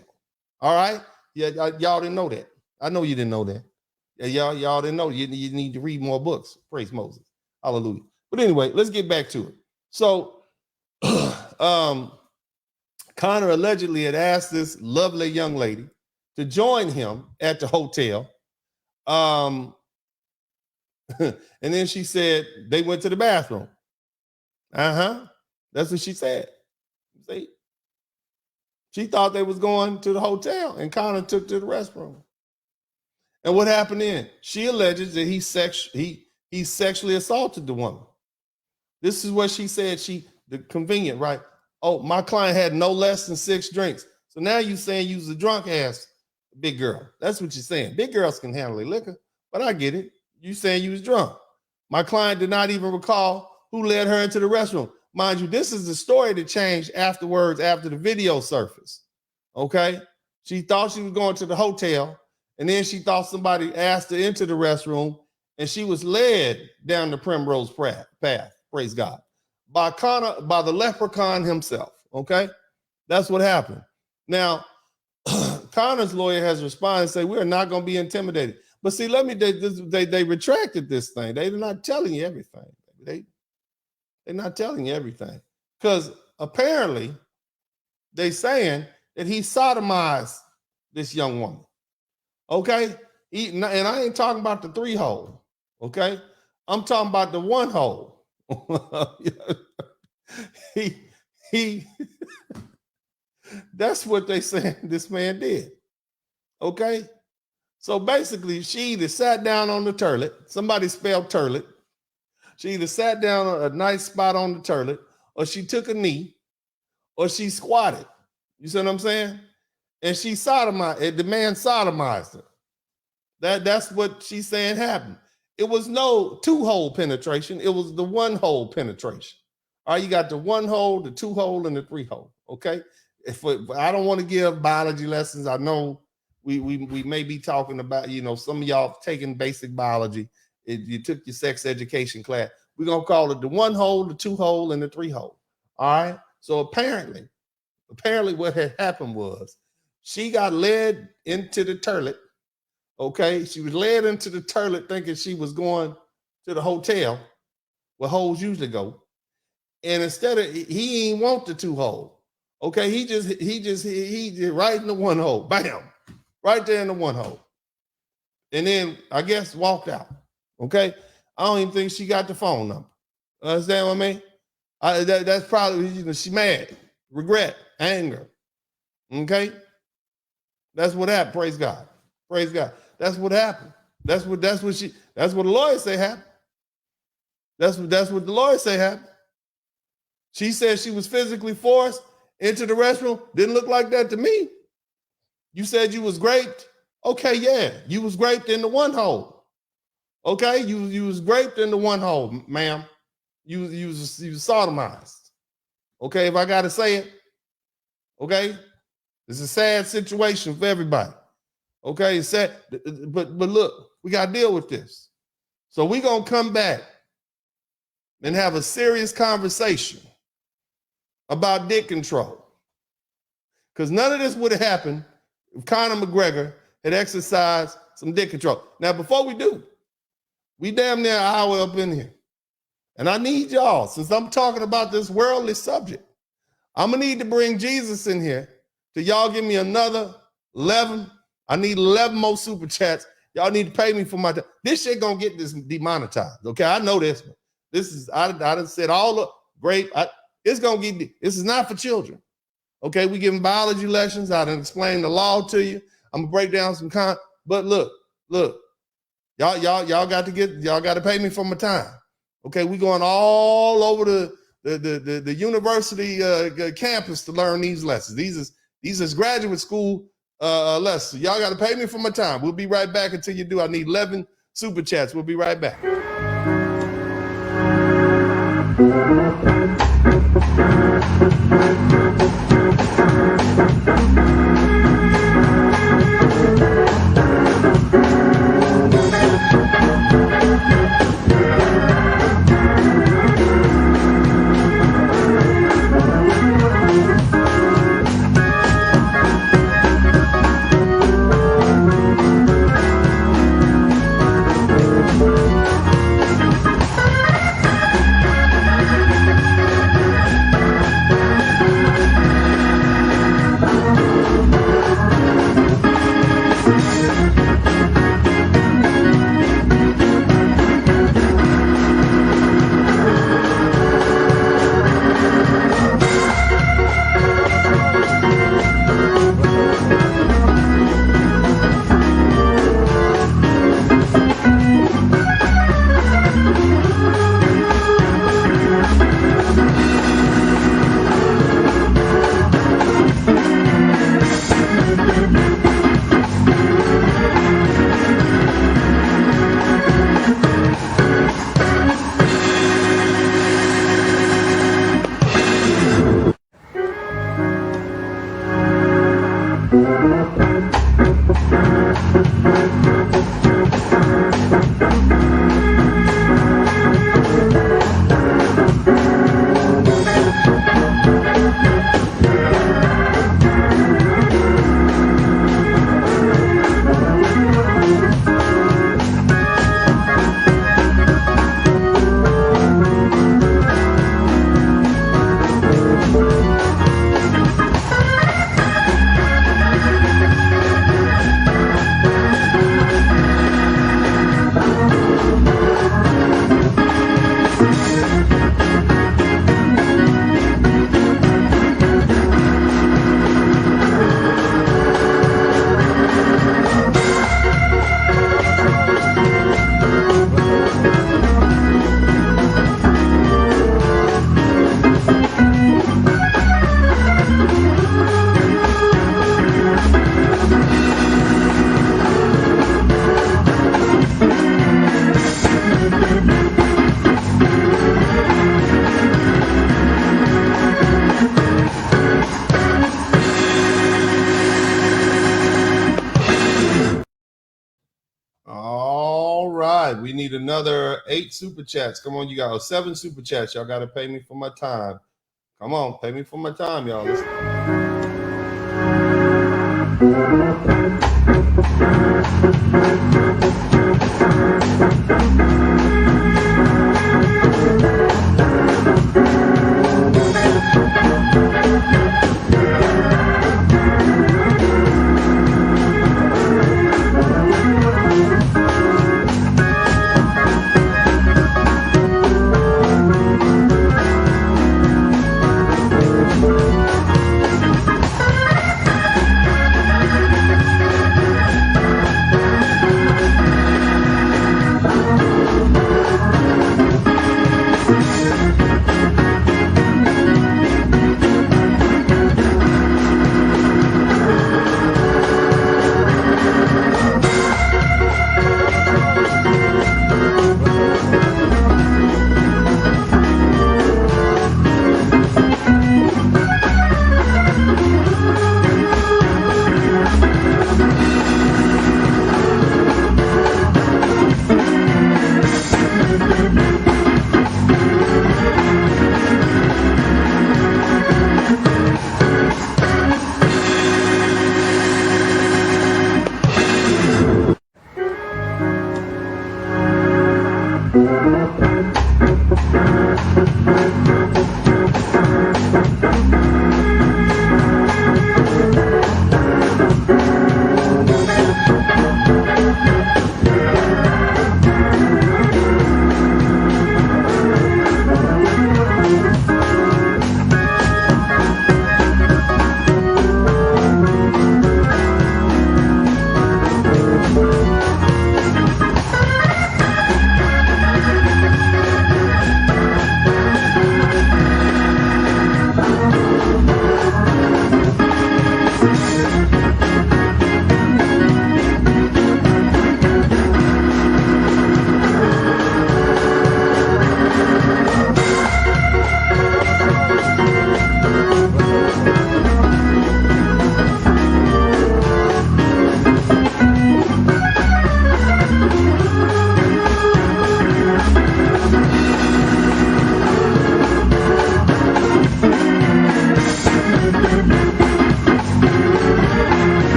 All right. Yeah, y'all didn't know that. I know you didn't know that. Yeah, y'all didn't know. You need to read more books. Praise Moses. Hallelujah. But anyway, let's get back to it. So Connor allegedly had asked this lovely young lady to join him at the hotel. And then she said they went to the bathroom. That's what she said. See? She thought they was going to the hotel and Connor took to the restroom. And what happened then? She alleges that he sexually assaulted the woman. This is what she said. The convenient, right? Oh, my client had no less than 6 drinks. So now you saying you was a drunk ass big girl. That's what you're saying. Big girls can handle their liquor, but I get it. You saying you was drunk. My client did not even recall who led her into the restroom. Mind you, this is the story that changed afterwards after the video surfaced. Okay? She thought she was going to the hotel, and then she thought somebody asked her into the restroom, and she was led down the primrose path. Praise God. By the leprechaun himself. Okay? That's what happened. Now, Connor's lawyer has responded and said, we're not going to be intimidated. But see, they retracted this thing. They're not telling you everything. They're not telling you everything. Because apparently they saying that he sodomized this young woman. Okay? And I ain't talking about the 3-hole. Okay? I'm talking about the 1-hole. he That's what they saying this man did. Okay? So basically, she either sat down on the toilet. Somebody spelled toilet. She either sat down on a nice spot on the toilet, or she took a knee, or she squatted. You see what I'm saying? And she sodomized, the man sodomized her. That's what she's saying happened. It was no 2-hole penetration. It was the 1-hole penetration. All right, you got the 1-hole, the 2-hole, and the 3-hole. Okay? I don't want to give biology lessons. I know we may be talking about, some of y'all taking basic biology. You took your sex education class. We're going to call it the 1-hole, the 2-hole, and the 3-hole. All right? So apparently what had happened was she got led into the toilet. Okay? She was led into the toilet thinking she was going to the hotel where hoes usually go. And instead of, he ain't want the 2-hole. Okay? He just right in the 1-hole. Bam. Right there in the 1-hole. And then I guess walked out. Okay, I don't even think she got the phone number. Understand what I mean? That's probably she mad, regret, anger. Okay, that's what happened. Praise God. Praise God. That's what happened. That's what the lawyer say happened. That's what the lawyer say happened. She said she was physically forced into the restroom. Didn't look like that to me. You said you was raped. Okay, yeah, you was raped in the 1-hole. Okay, you was raped in the 1-hole, ma'am. You was sodomized. Okay, if I gotta say it. Okay, it's a sad situation for everybody. Okay, it's sad, but look, we gotta deal with this. So we're gonna come back and have a serious conversation about dick control, because none of this would have happened if Conor McGregor had exercised some dick control. Now, before we do. We damn near an hour up in here. And I need y'all, since I'm talking about this worldly subject, I'm going to need to bring Jesus in here to y'all give me another 11. I need 11 more super chats. Y'all need to pay me for my time. This shit going to get this demonetized. Okay, I know this. This is, I done said all the great, it's going to get, this is not for children. Okay, we giving biology lessons. I done explain the law to you. I'm going to break down some but look. Y'all got to pay me for my time. Okay, we going all over the university campus to learn these lessons. These is graduate school lessons. Y'all got to pay me for my time. We'll be right back until you do. I need 11 super chats. We'll be right back. We need another 8 super chats. Come on, you got 7 super chats. Y'all got to pay me for my time. Come on, pay me for my time, y'all.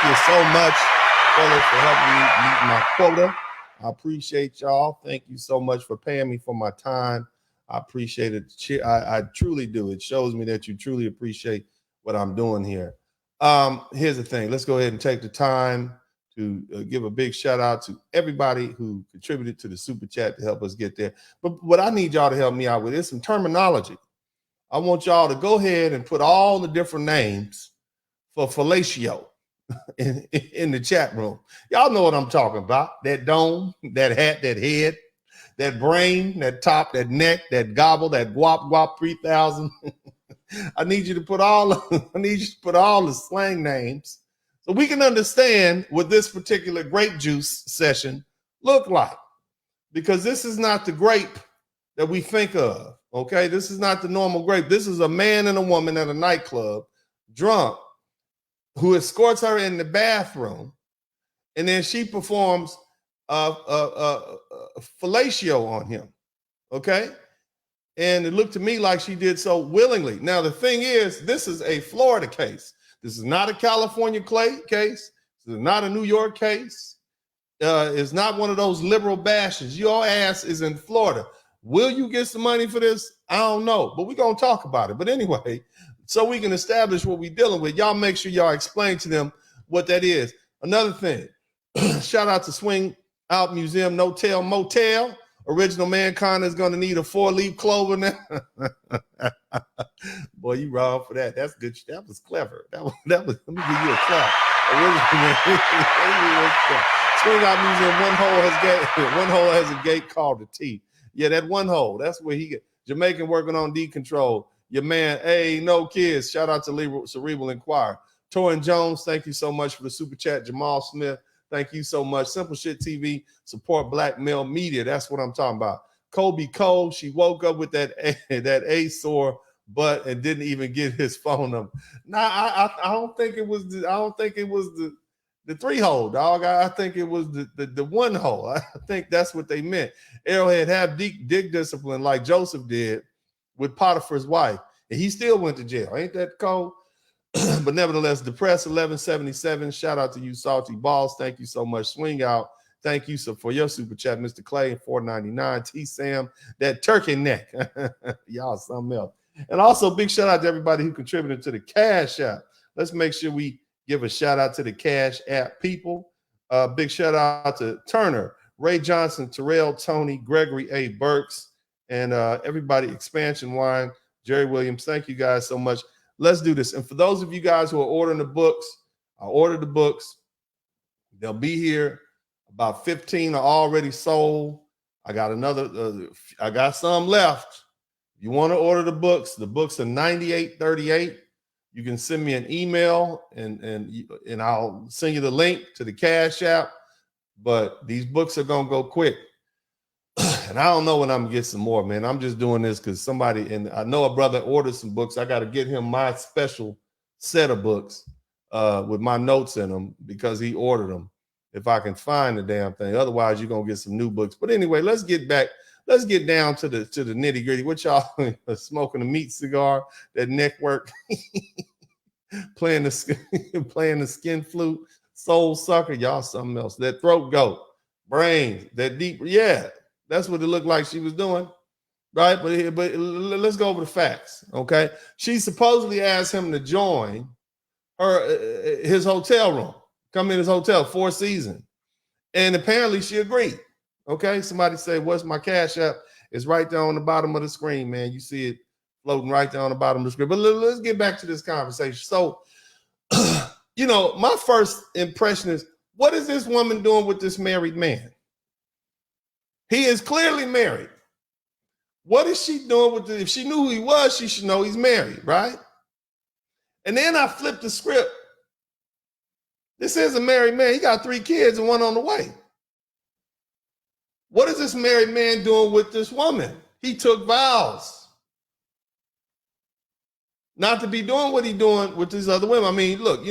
you so much, fellas, for helping me meet my quota. I appreciate y'all. Thank you so much for paying me for my time. I appreciate it. I truly do. It shows me that you truly appreciate what I'm doing here. Here's the thing. Let's go ahead and take the time to give a big shout out to everybody who contributed to the super chat to help us get there. But what I need y'all to help me out with is some terminology. I want y'all to go ahead and put all the different names for fellatio in the chat room. Y'all know what I'm talking about. That dome, that hat, that head, that brain, that top, that neck, that gobble, that guap 3000. I need you to put all the slang names so we can understand what this particular grape juice session looked like. Because this is not the grape that we think of. Okay, this is not the normal grape. This is a man and a woman at a nightclub, drunk, who escorts her in the bathroom, and then she performs fellatio on him. Okay, and it looked to me like she did so willingly. Now the thing is, this is a Florida case. This is not a California case. This is not a New York case. It's not one of those liberal bashes. Your ass is in Florida. Will you get some money for this? I don't know, but we're going to talk about it. But anyway, so we can establish what we're dealing with, y'all make sure y'all explain to them what that is. Another thing, shout out to Swing Out Museum, No Tail Motel. Original Mankind is going to need a 4-leaf clover now. Boy, you wrong for that. That's good. That was clever. That was. Let me give you a clap. Swing Out Museum, one hole has a gate called the T. Yeah, that one hole. That's where he get Jamaican working on decontrol. Your man, hey, no kids. Shout out to Cerebral Inquirer. Torin Jones, thank you so much for the super chat. Jamal Smith, thank you so much. Simple Shit TV, support black male media. That's what I'm talking about. Kobe Cole, she woke up with that A sore butt and didn't even get his phone number. Nah, I don't think it was the 3-hole, dog. I think it was the 1-hole. I think that's what they meant. Arrowhead have dig discipline like Joseph did with Potiphar's wife, and he still went to jail. Ain't that cold? But nevertheless, Depressed 1177. Shout out to you, Salty Balls. Thank you so much. Swing Out. Thank you for your super chat, Mr. Clay, 499. T Sam, that turkey neck. Y'all something else. And also big shout out to everybody who contributed to the Cash App. Let's make sure we give a shout out to the Cash App people. Big shout out to Turner, Ray Johnson, Terrell, Tony, Gregory A. Burks, and everybody, Expansion Wine, Jerry Williams. Thank you guys so much. Let's do this. And for those of you guys who are ordering the books, I ordered the books. They'll be here. About 15 are already sold. I got I got some left. If you want to order the books are $98.38. You can send me an email and I'll send you the link to the Cash App. But these books are going to go quick. And I don't know when I'm going to get some more, man. I'm just doing this because somebody, and I know a brother ordered some books. I got to get him my special set of books with my notes in them because he ordered them. If I can find the damn thing. Otherwise, you're going to get some new books. But anyway, let's get down to the nitty gritty. What y'all smoking a meat cigar, that neck work, playing the skin flute, soul sucker, y'all something else. That throat goat, brains, that deep, yeah. That's what it looked like she was doing, right? But let's go over the facts, okay? She supposedly asked him to join his hotel room, come in his hotel, 4 Seasons, and apparently she agreed, okay? Somebody say, what's my Cash App? It's right there on the bottom of the screen, man. You see it floating right there on the bottom of the screen. But let's get back to this conversation. So, my first impression is, what is this woman doing with this married man? He is clearly married. What is she doing with it? If she knew who he was, she should know he's married, right? And then I flipped the script. This is a married man. He got 3 kids and 1 on the way. What is this married man doing with this woman? He took vows not to be doing what he's doing with these other women. I mean, look,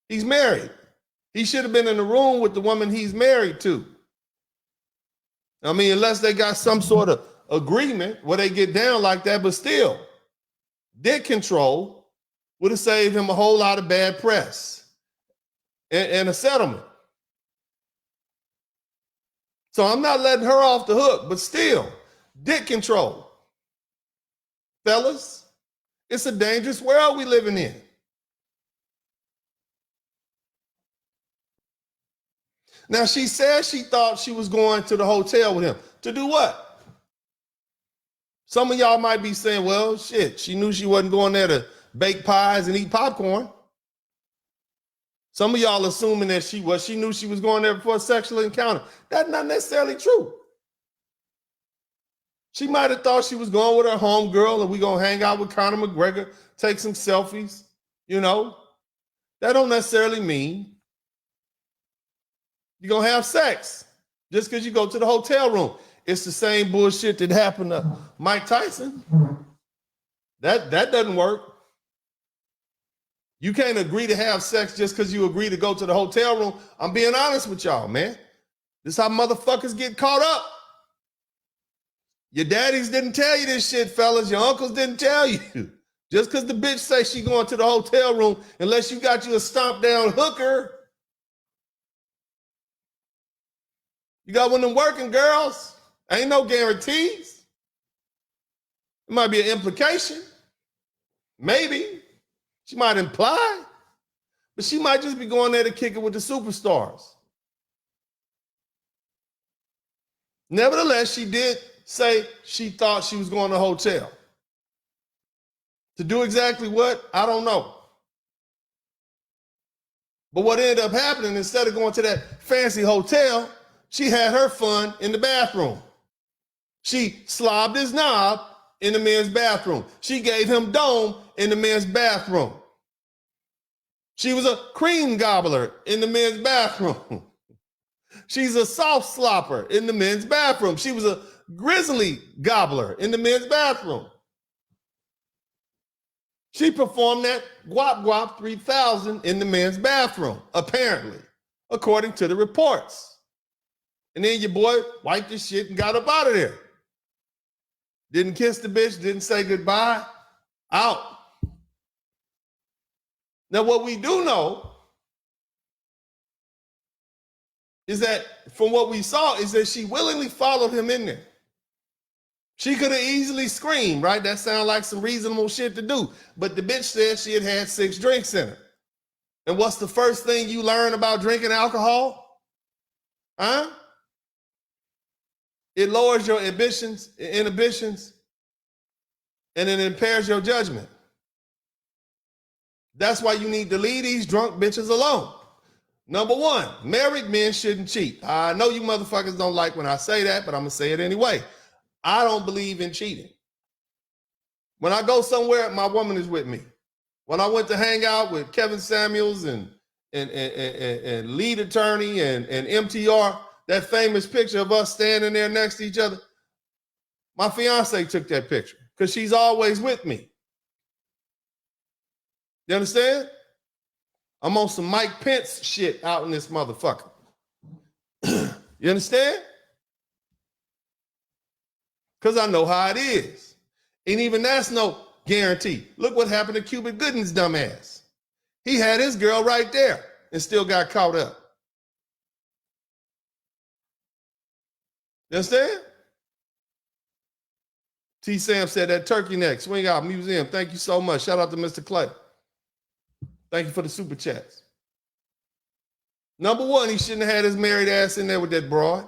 he's married. He should have been in the room with the woman he's married to. I mean, unless they got some sort of agreement where they get down like that, but still, dick control would have saved him a whole lot of bad press and a settlement. So I'm not letting her off the hook, but still, dick control. Fellas, it's a dangerous world we living in. Now, she said she thought she was going to the hotel with him. To do what? Some of y'all might be saying, well, shit, she knew she wasn't going there to bake pies and eat popcorn. Some of y'all assuming that she knew she was going there for a sexual encounter. That's not necessarily true. She might have thought she was going with her homegirl and we gonna hang out with Conor McGregor, take some selfies, you know. That don't necessarily mean you're gonna have sex just because you go to the hotel room. It's the same bullshit that happened to Mike Tyson. That doesn't work. You can't agree to have sex just because you agree to go to the hotel room. I'm being honest with y'all, man. This is how motherfuckers get caught up. Your daddies didn't tell you this shit, fellas. Your uncles didn't tell you. Just because the bitch say she going to the hotel room, unless you got you a stomp down hooker. You got one of them working girls. Ain't no guarantees. It might be an implication. Maybe. She might imply. But she might just be going there to kick it with the superstars. Nevertheless, she did say she thought she was going to a hotel. To do exactly what? I don't know. But what ended up happening, instead of going to that fancy hotel, she had her fun in the bathroom. She slobbed his knob in the men's bathroom. She gave him dome in the men's bathroom. She was a cream gobbler in the men's bathroom. She's a soft slopper in the men's bathroom. She was a grizzly gobbler in the men's bathroom. She performed that Guap Guap 3000 in the men's bathroom, apparently, according to the reports. And then your boy wiped his shit and got up out of there. Didn't kiss the bitch, didn't say goodbye, out. Now, what we do know is that from what we saw is that she willingly followed him in there. She could have easily screamed, right? That sounds like some reasonable shit to do. But the bitch said she had had 6 drinks in her. And what's the first thing you learn about drinking alcohol? Huh? It lowers your inhibitions, and it impairs your judgment. That's why you need to leave these drunk bitches alone. Number 1, married men shouldn't cheat. I know you motherfuckers don't like when I say that, but I'm gonna say it anyway. I don't believe in cheating. When I go somewhere, my woman is with me. When I went to hang out with Kevin Samuels and lead attorney and MTR, that famous picture of us standing there next to each other, my fiance took that picture because she's always with me. You understand? I'm on some Mike Pence shit out in this motherfucker. You understand? Because I know how it is. And even that's no guarantee. Look what happened to Cuba Gooding's dumb ass. He had his girl right there and still got caught up. You understand? T. Sam said that turkey neck, Swing Out Museum. Thank you so much. Shout out to Mr. Clay. Thank you for the super chats. Number 1, he shouldn't have had his married ass in there with that broad.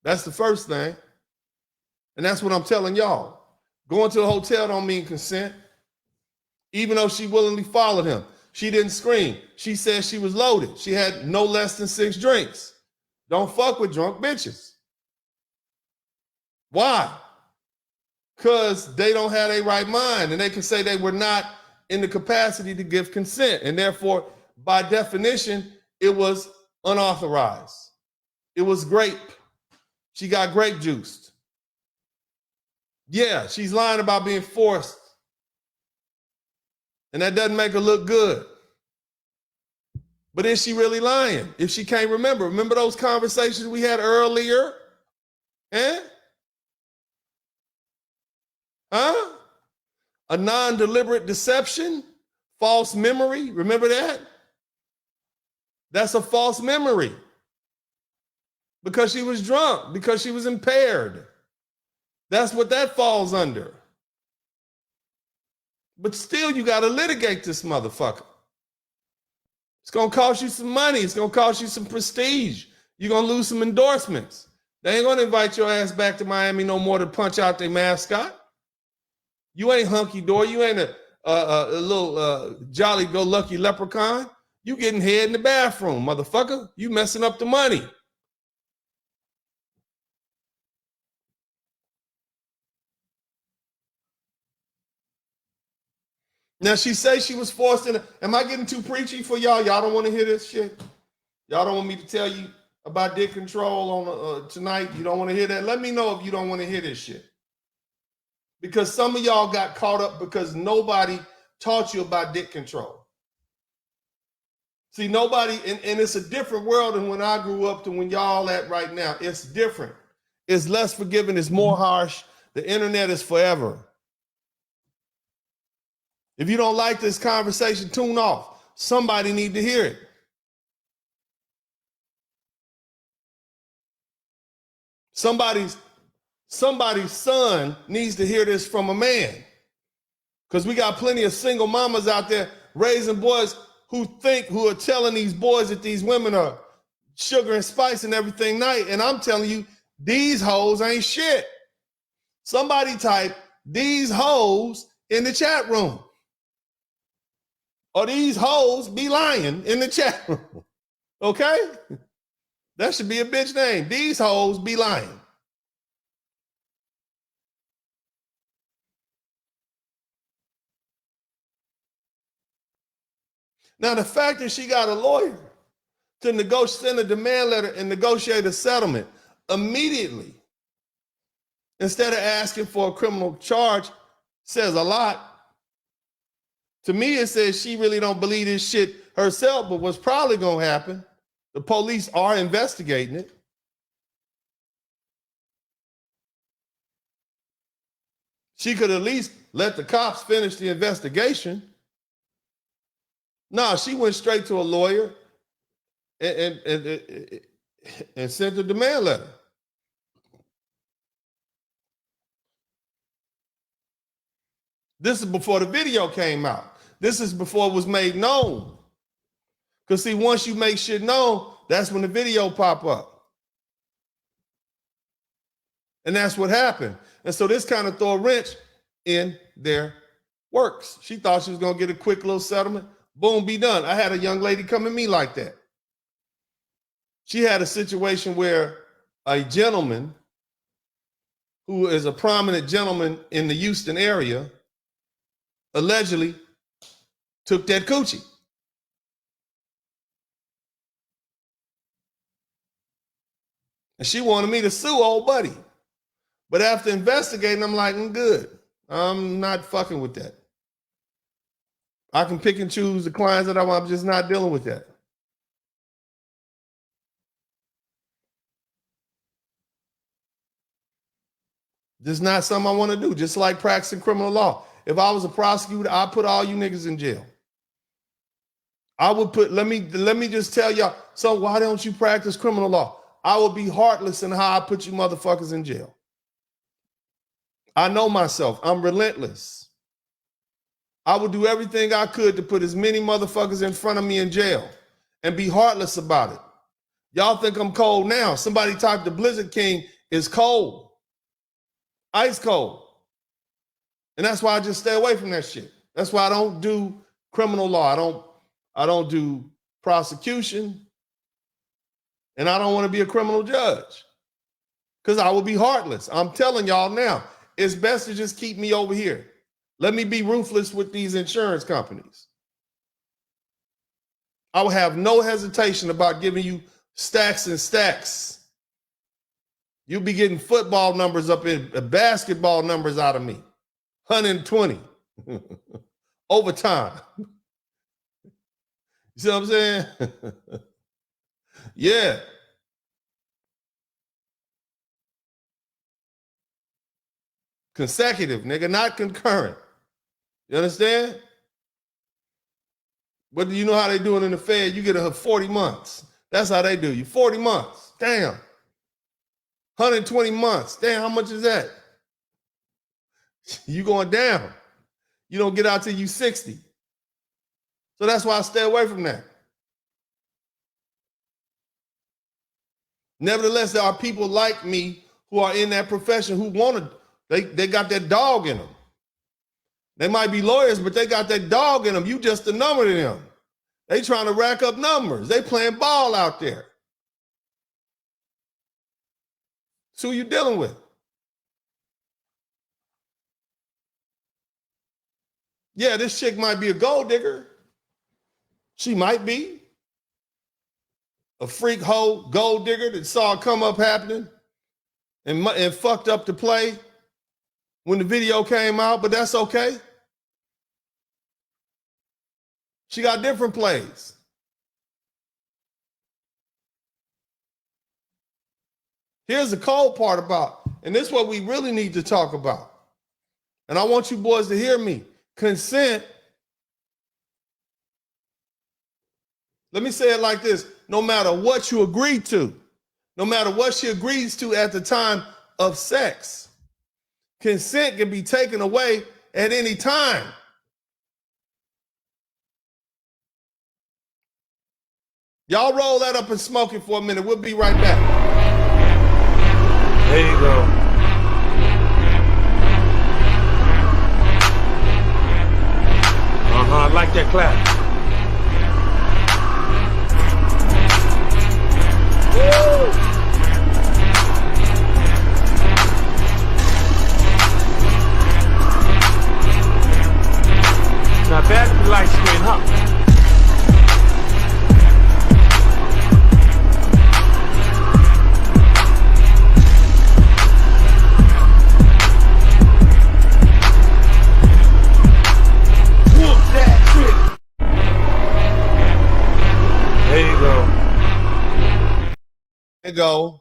That's the first thing. And that's what I'm telling y'all. Going to the hotel don't mean consent. Even though she willingly followed him. She didn't scream. She said she was loaded. She had no less than 6 drinks. Don't fuck with drunk bitches. Why? Because they don't have a right mind and they can say they were not in the capacity to give consent. And therefore, by definition, it was unauthorized. It was grape. She got grape juiced. Yeah, she's lying about being forced. And that doesn't make her look good. But is she really lying if she can't remember? Remember those conversations we had earlier? Eh? Huh? a non-deliberate deception, false memory. Remember that? That's a false memory. Because she was drunk, because she was impaired. That's what that falls under. But still, you got to litigate this motherfucker. It's going to cost you some money. It's going to cost you some prestige. You're going to lose some endorsements. They ain't going to invite your ass back to Miami no more to punch out their mascot. You ain't hunky-dory. You ain't a little jolly-go-lucky leprechaun. You getting head in the bathroom, motherfucker. You messing up the money. Now, she says she was forced in. Am I getting too preachy for y'all? Y'all don't want to hear this shit? Y'all don't want me to tell you about dick control on tonight? You don't want to hear that? Let me know if you don't want to hear this shit. Because some of y'all got caught up because nobody taught you about dick control. See, nobody, and it's a different world than when I grew up to when y'all at right now. It's different. It's less forgiving. It's more harsh. The internet is forever. If you don't like this conversation, tune off. Somebody need to hear it. Somebody's son needs to hear this from a man. Because we got plenty of single mamas out there raising boys who are telling these boys that these women are sugar and spice and everything night. And I'm telling you, these hoes ain't shit. Somebody type these hoes in the chat room. Or these hoes be lying in the chat room. Okay? That should be a bitch name. These hoes be lying. Now, the fact that she got a lawyer to send a demand letter and negotiate a settlement immediately instead of asking for a criminal charge says a lot. To me, it says she really don't believe this shit herself, but what's probably going to happen, the police are investigating it. She could at least let the cops finish the investigation. No, she went straight to a lawyer and sent a demand letter. This is before the video came out. This is before it was made known. Because see, once you make shit known, that's when the video pop up. And that's what happened. And so this kind of throw a wrench in their works. She thought she was going to get a quick little settlement. Boom, be done. I had a young lady come at me like that. She had a situation where a gentleman who is a prominent gentleman in the Houston area allegedly took that coochie. And she wanted me to sue old buddy. But after investigating, I'm like, I'm good. I'm not fucking with that. I can pick and choose the clients that I want. I'm just not dealing with that. Just not something I want to do. Just like practicing criminal law. If I was a prosecutor, I'd put all you niggas in jail. I would put, let me just tell y'all, so why don't you practice criminal law? I would be heartless in how I put you motherfuckers in jail. I know myself. I'm relentless. I would do everything I could to put as many motherfuckers in front of me in jail and be heartless about it. Y'all think I'm cold now. Somebody typed the Blizzard King is cold. Ice cold. And that's why I just stay away from that shit. That's why I don't do criminal law. I don't do prosecution. And I don't want to be a criminal judge because I will be heartless. I'm telling y'all now, it's best to just keep me over here. Let me be ruthless with these insurance companies. I will have no hesitation about giving you stacks and stacks. You'll be getting football numbers up in basketball numbers out of me. 120 overtime. You see what I'm saying? Yeah. Consecutive, nigga, not concurrent. You understand? But you know how they do it in the Fed? You get 40 months. That's how they do you. 40 months. Damn. 120 months. Damn, how much is that? You going down. You don't get out till you 60. So that's why I stay away from that. Nevertheless, there are people like me who are in that profession who want to, they got that dog in them. They might be lawyers, but they got that dog in them. You just a number to them. They trying to rack up numbers. They playing ball out there. So who you dealing with? Yeah, this chick might be a gold digger. She might be a freak hoe gold digger that saw it come up happening and fucked up the play when the video came out, but that's okay. She got different plays. Here's the cold part about, and this is what we really need to talk about. And I want you boys to hear me. Consent. Let me say it like this. No matter what you agree to, no matter what she agrees to at the time of sex, consent can be taken away at any time. Y'all roll that up and smoke it for a minute. We'll be right back. There you go. I like that clap. Woo! Not bad to be light skin, huh? Go.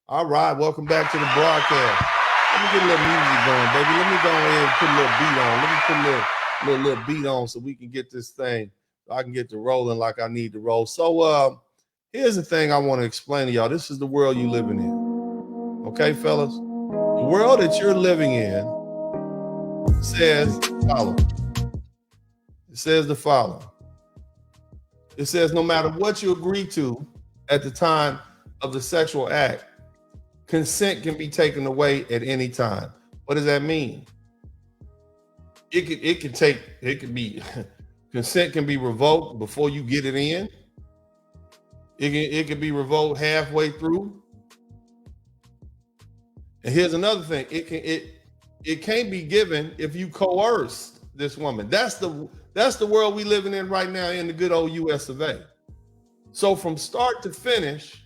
All right, welcome back to the broadcast. Let me get a little music going, baby. Let me go ahead and put a little beat on. Let me put a little beat on so we can get this thing, so I can get to rolling like I need to roll. So here's the thing I want to explain to y'all. This is the world you're living in. Okay, fellas? The world that you're living in says the following. It says the following. It says no matter what you agree to at the time of the sexual act, consent can be taken away at any time. What does that mean? Consent can be revoked before you get it in. It can be revoked halfway through. And here's another thing. It can't be given if you coerced this woman. That's the world we living in right now in the good old US of A. So from start to finish,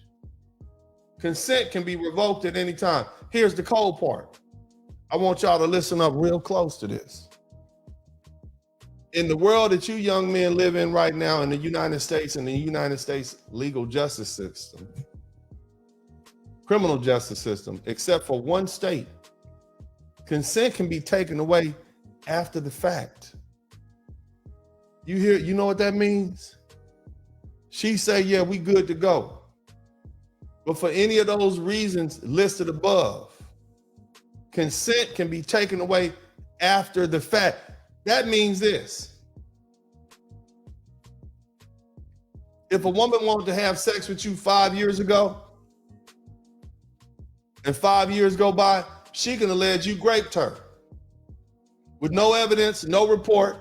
consent can be revoked at any time. Here's the cold part. I want y'all to listen up real close to this. In the world that you young men live in right now in the United States and the United States legal justice system, criminal justice system, except for one state, consent can be taken away after the fact. You know what that means? She say, yeah, we good to go. But for any of those reasons listed above, consent can be taken away after the fact. That means this. If a woman wanted to have sex with you 5 years ago, and 5 years go by, she can allege you raped her with no evidence, no report.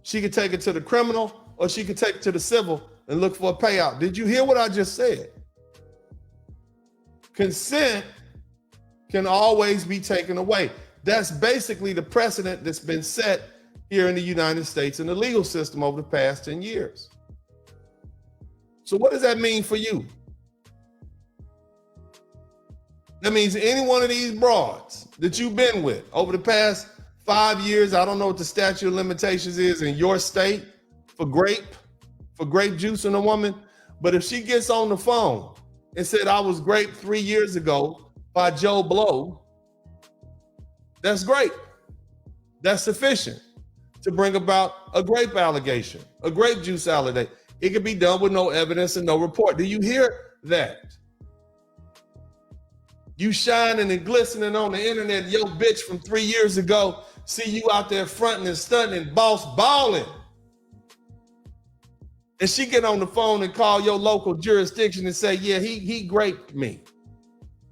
She could take it to the criminal or she could take it to the civil and look for a payout. Did you hear what I just said? Consent can always be taken away. That's basically the precedent that's been set here in the United States in the legal system over the past 10 years. So what does that mean for you? That means any one of these broads that you've been with over the past 5 years, I don't know what the statute of limitations is in your state for grape juice in a woman, but if she gets on the phone and said, I was raped 3 years ago by Joe Blow, That's great. That's sufficient to bring about a grape allegation, a grape juice allegation. It can be done with no evidence and no report. Do you hear that? You shining and glistening on the internet, yo bitch from 3 years ago, see you out there fronting and stunting and boss balling. And she get on the phone and call your local jurisdiction and say, yeah, he raped me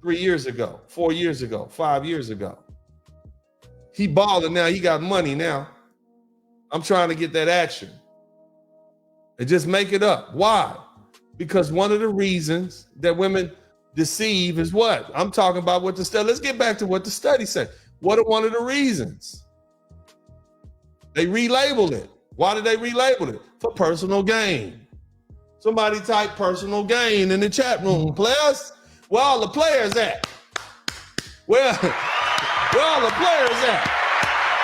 3 years ago, 4 years ago, 5 years ago. He balling now, he got money now. I'm trying to get that action. And just make it up. Why? Because one of the reasons that women deceive is what? I'm talking about what the study, let's get back to what the study said. What are one of the reasons? They relabeled it. Why did they relabel it? For personal gain. Somebody type personal gain in the chat room. Players, where all the players at? Where all the players at?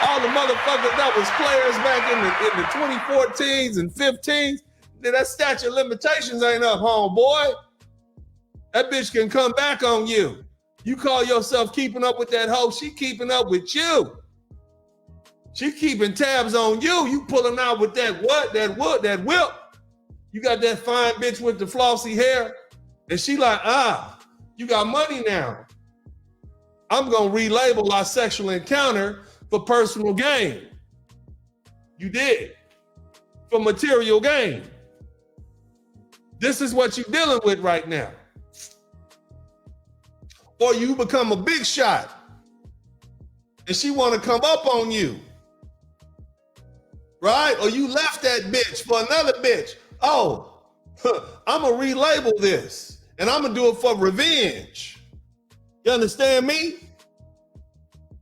All the motherfuckers that was players back in the 2014s and 15s. That statute of limitations ain't up, homeboy. That bitch can come back on you. You call yourself keeping up with that hoe, she keeping up with you. She keeping tabs on you. You pulling out with that whip. You got that fine bitch with the flossy hair. And she like, you got money now. I'm gonna relabel our sexual encounter for personal gain. You did. For material gain. This is what you're dealing with right now. Or you become a big shot and she want to come up on you. Right? Or you left that bitch for another bitch. Oh, I'm going to relabel this and I'm going to do it for revenge. You understand me?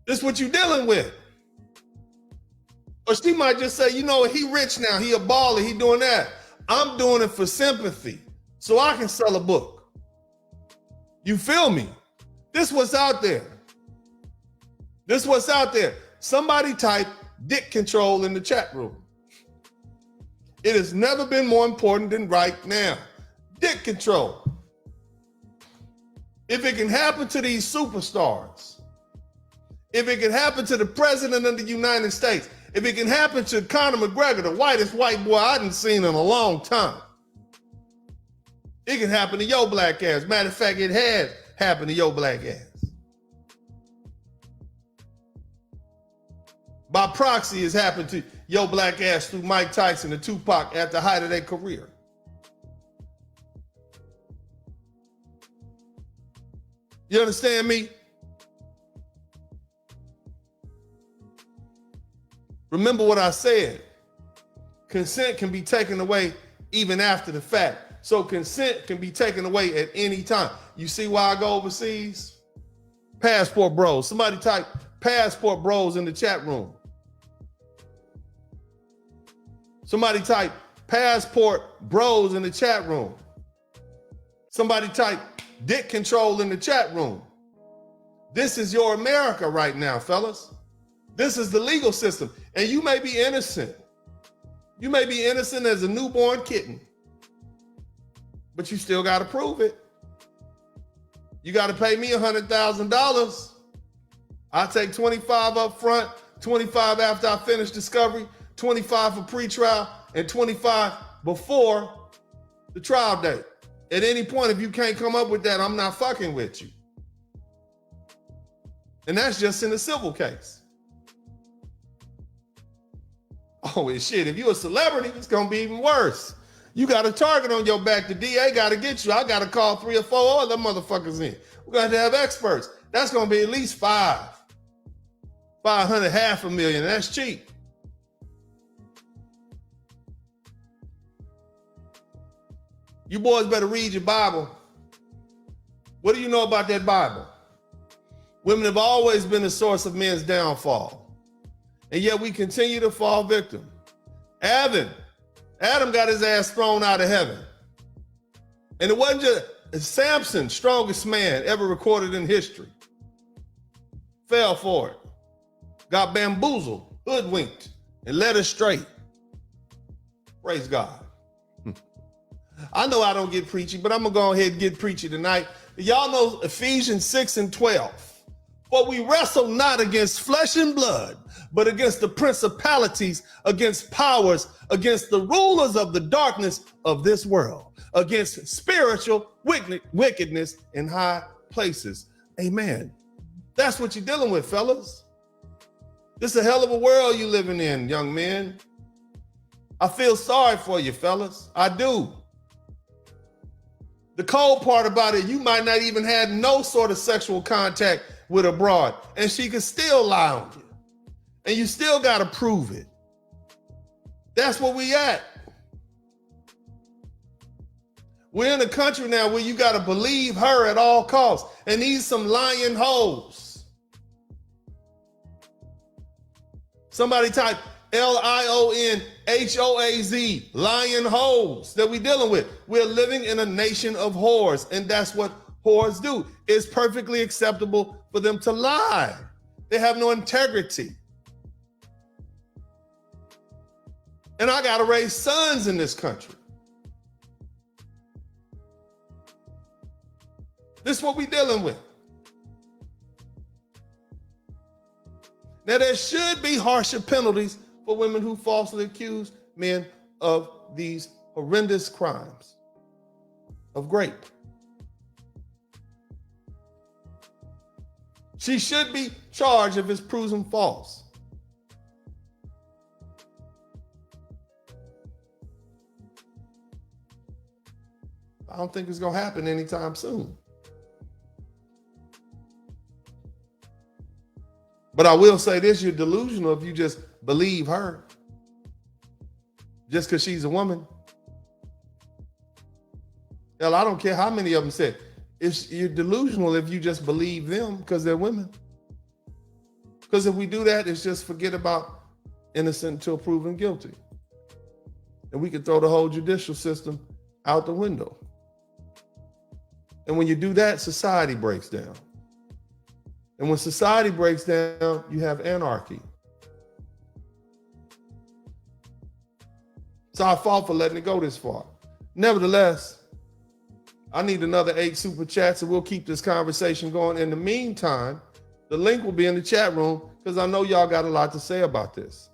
This is what you're dealing with. Or she might just say, you know, he rich now. He a baller. He doing that. I'm doing it for sympathy so I can sell a book. You feel me? This what's out there. This what's out there. Somebody type dick control in the chat room. It has never been more important than right now. Dick control. If it can happen to these superstars, if it can happen to the president of the United States, if it can happen to Conor McGregor, the whitest white boy I done seen in a long time, it can happen to your black ass. Matter of fact, it has happened to your black ass. By proxy, it's happened to your black ass through Mike Tyson and Tupac at the height of their career. You understand me? Remember what I said. Consent can be taken away even after the fact. So consent can be taken away at any time. You see why I go overseas? Passport bros. Somebody type passport bros in the chat room. Somebody type passport bros in the chat room. Somebody type dick control in the chat room. This is your America right now, fellas. This is the legal system. And you may be innocent. You may be innocent as a newborn kitten. But you still got to prove it. You got to pay me $100,000. I take 25 up front, 25 after I finish discovery, 25 for pretrial, and 25 before the trial date. At any point, if you can't come up with that, I'm not fucking with you. And that's just in a civil case. Oh, and shit, if you're a celebrity, it's going to be even worse. You got a target on your back. The DA got to get you. I got to call 3 or 4 other motherfuckers in. We're going to have experts. That's going to be at least 500, $500,000. That's cheap. You boys better read your Bible. What do you know about that Bible? Women have always been the source of men's downfall. And yet we continue to fall victim. Adam got his ass thrown out of heaven. And it wasn't just Samson, strongest man ever recorded in history. Fell for it. Got bamboozled, hoodwinked, and led astray. Praise God. I know I don't get preachy, but I'm going to go ahead and get preachy tonight. Y'all know Ephesians 6 and 12. For we wrestle not against flesh and blood, but against the principalities, against powers, against the rulers of the darkness of this world, against spiritual wickedness in high places. Amen. That's what you're dealing with, fellas. This is a hell of a world you're living in, young men. I feel sorry for you, fellas. I do. The cold part about it, you might not even have no sort of sexual contact with a broad, and she can still lie on you. And you still got to prove it. That's where we at. We're in a country now where you got to believe her at all costs. And these some lying hoes. Somebody type LIONHOAZ, lying hoes that we dealing with. We're living in a nation of whores, and that's what whores do. It's perfectly acceptable for them to lie. They have no integrity. And I got to raise sons in this country. This is what we're dealing with. Now, there should be harsher penalties for women who falsely accuse men of these horrendous crimes of rape. She should be charged if it's proven false. I don't think it's going to happen anytime soon. But I will say this, you're delusional if you just believe her. Just because she's a woman. Hell, I don't care how many of them said. You're delusional if you just believe them because they're women. Because if we do that, it's just forget about innocent until proven guilty. And we can throw the whole judicial system out the window. And when you do that, society breaks down. And when society breaks down, you have anarchy. It's our fault for letting it go this far. Nevertheless, I need another 8 super chats, and we'll keep this conversation going. In the meantime, the link will be in the chat room because I know y'all got a lot to say about this.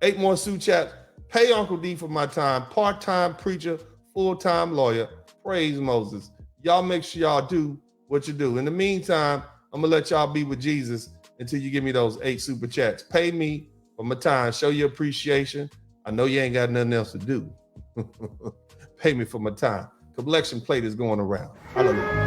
8 more super chats. Pay Uncle D for my time. Part-time preacher, full-time lawyer. Praise Moses. Y'all make sure y'all do what you do. In the meantime, I'm going to let y'all be with Jesus until you give me those 8 super chats. Pay me for my time. Show your appreciation. I know you ain't got nothing else to do. Pay me for my time. Collection plate is going around. Hallelujah.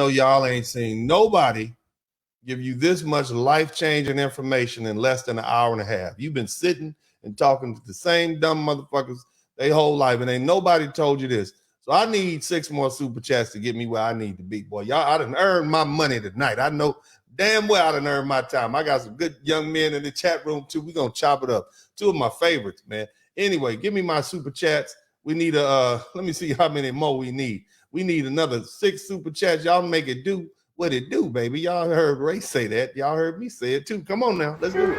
know y'all ain't seen nobody give you this much life-changing information in less than an hour and a half. You've been sitting and talking to the same dumb motherfuckers their whole life, and ain't nobody told you this. So I need 6 more super chats to get me where I need to be. Boy, y'all, I done earned my money tonight. I know damn well I done earned my time. I got some good young men in the chat room, too. We're going to chop it up. 2 of my favorites, man. Anyway, give me my super chats. We need let me see how many more we need. We need another 6 super chats. Y'all make it do what it do, baby. Y'all heard Ray say that. Y'all heard me say it too. Come on now. Let's do it.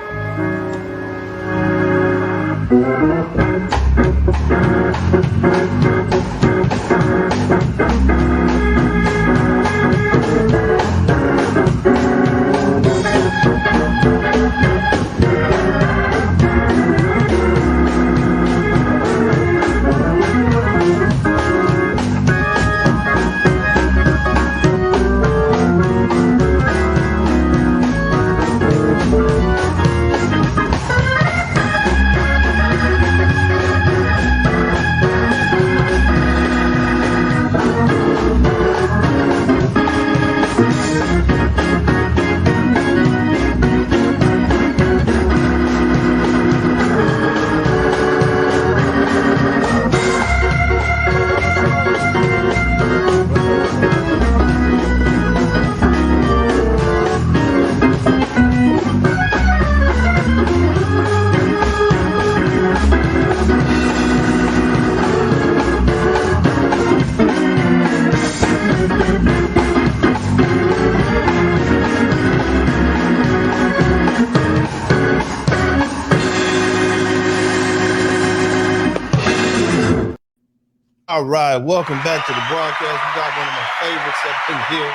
All right, welcome back to the broadcast. We got one of my favorites up in here,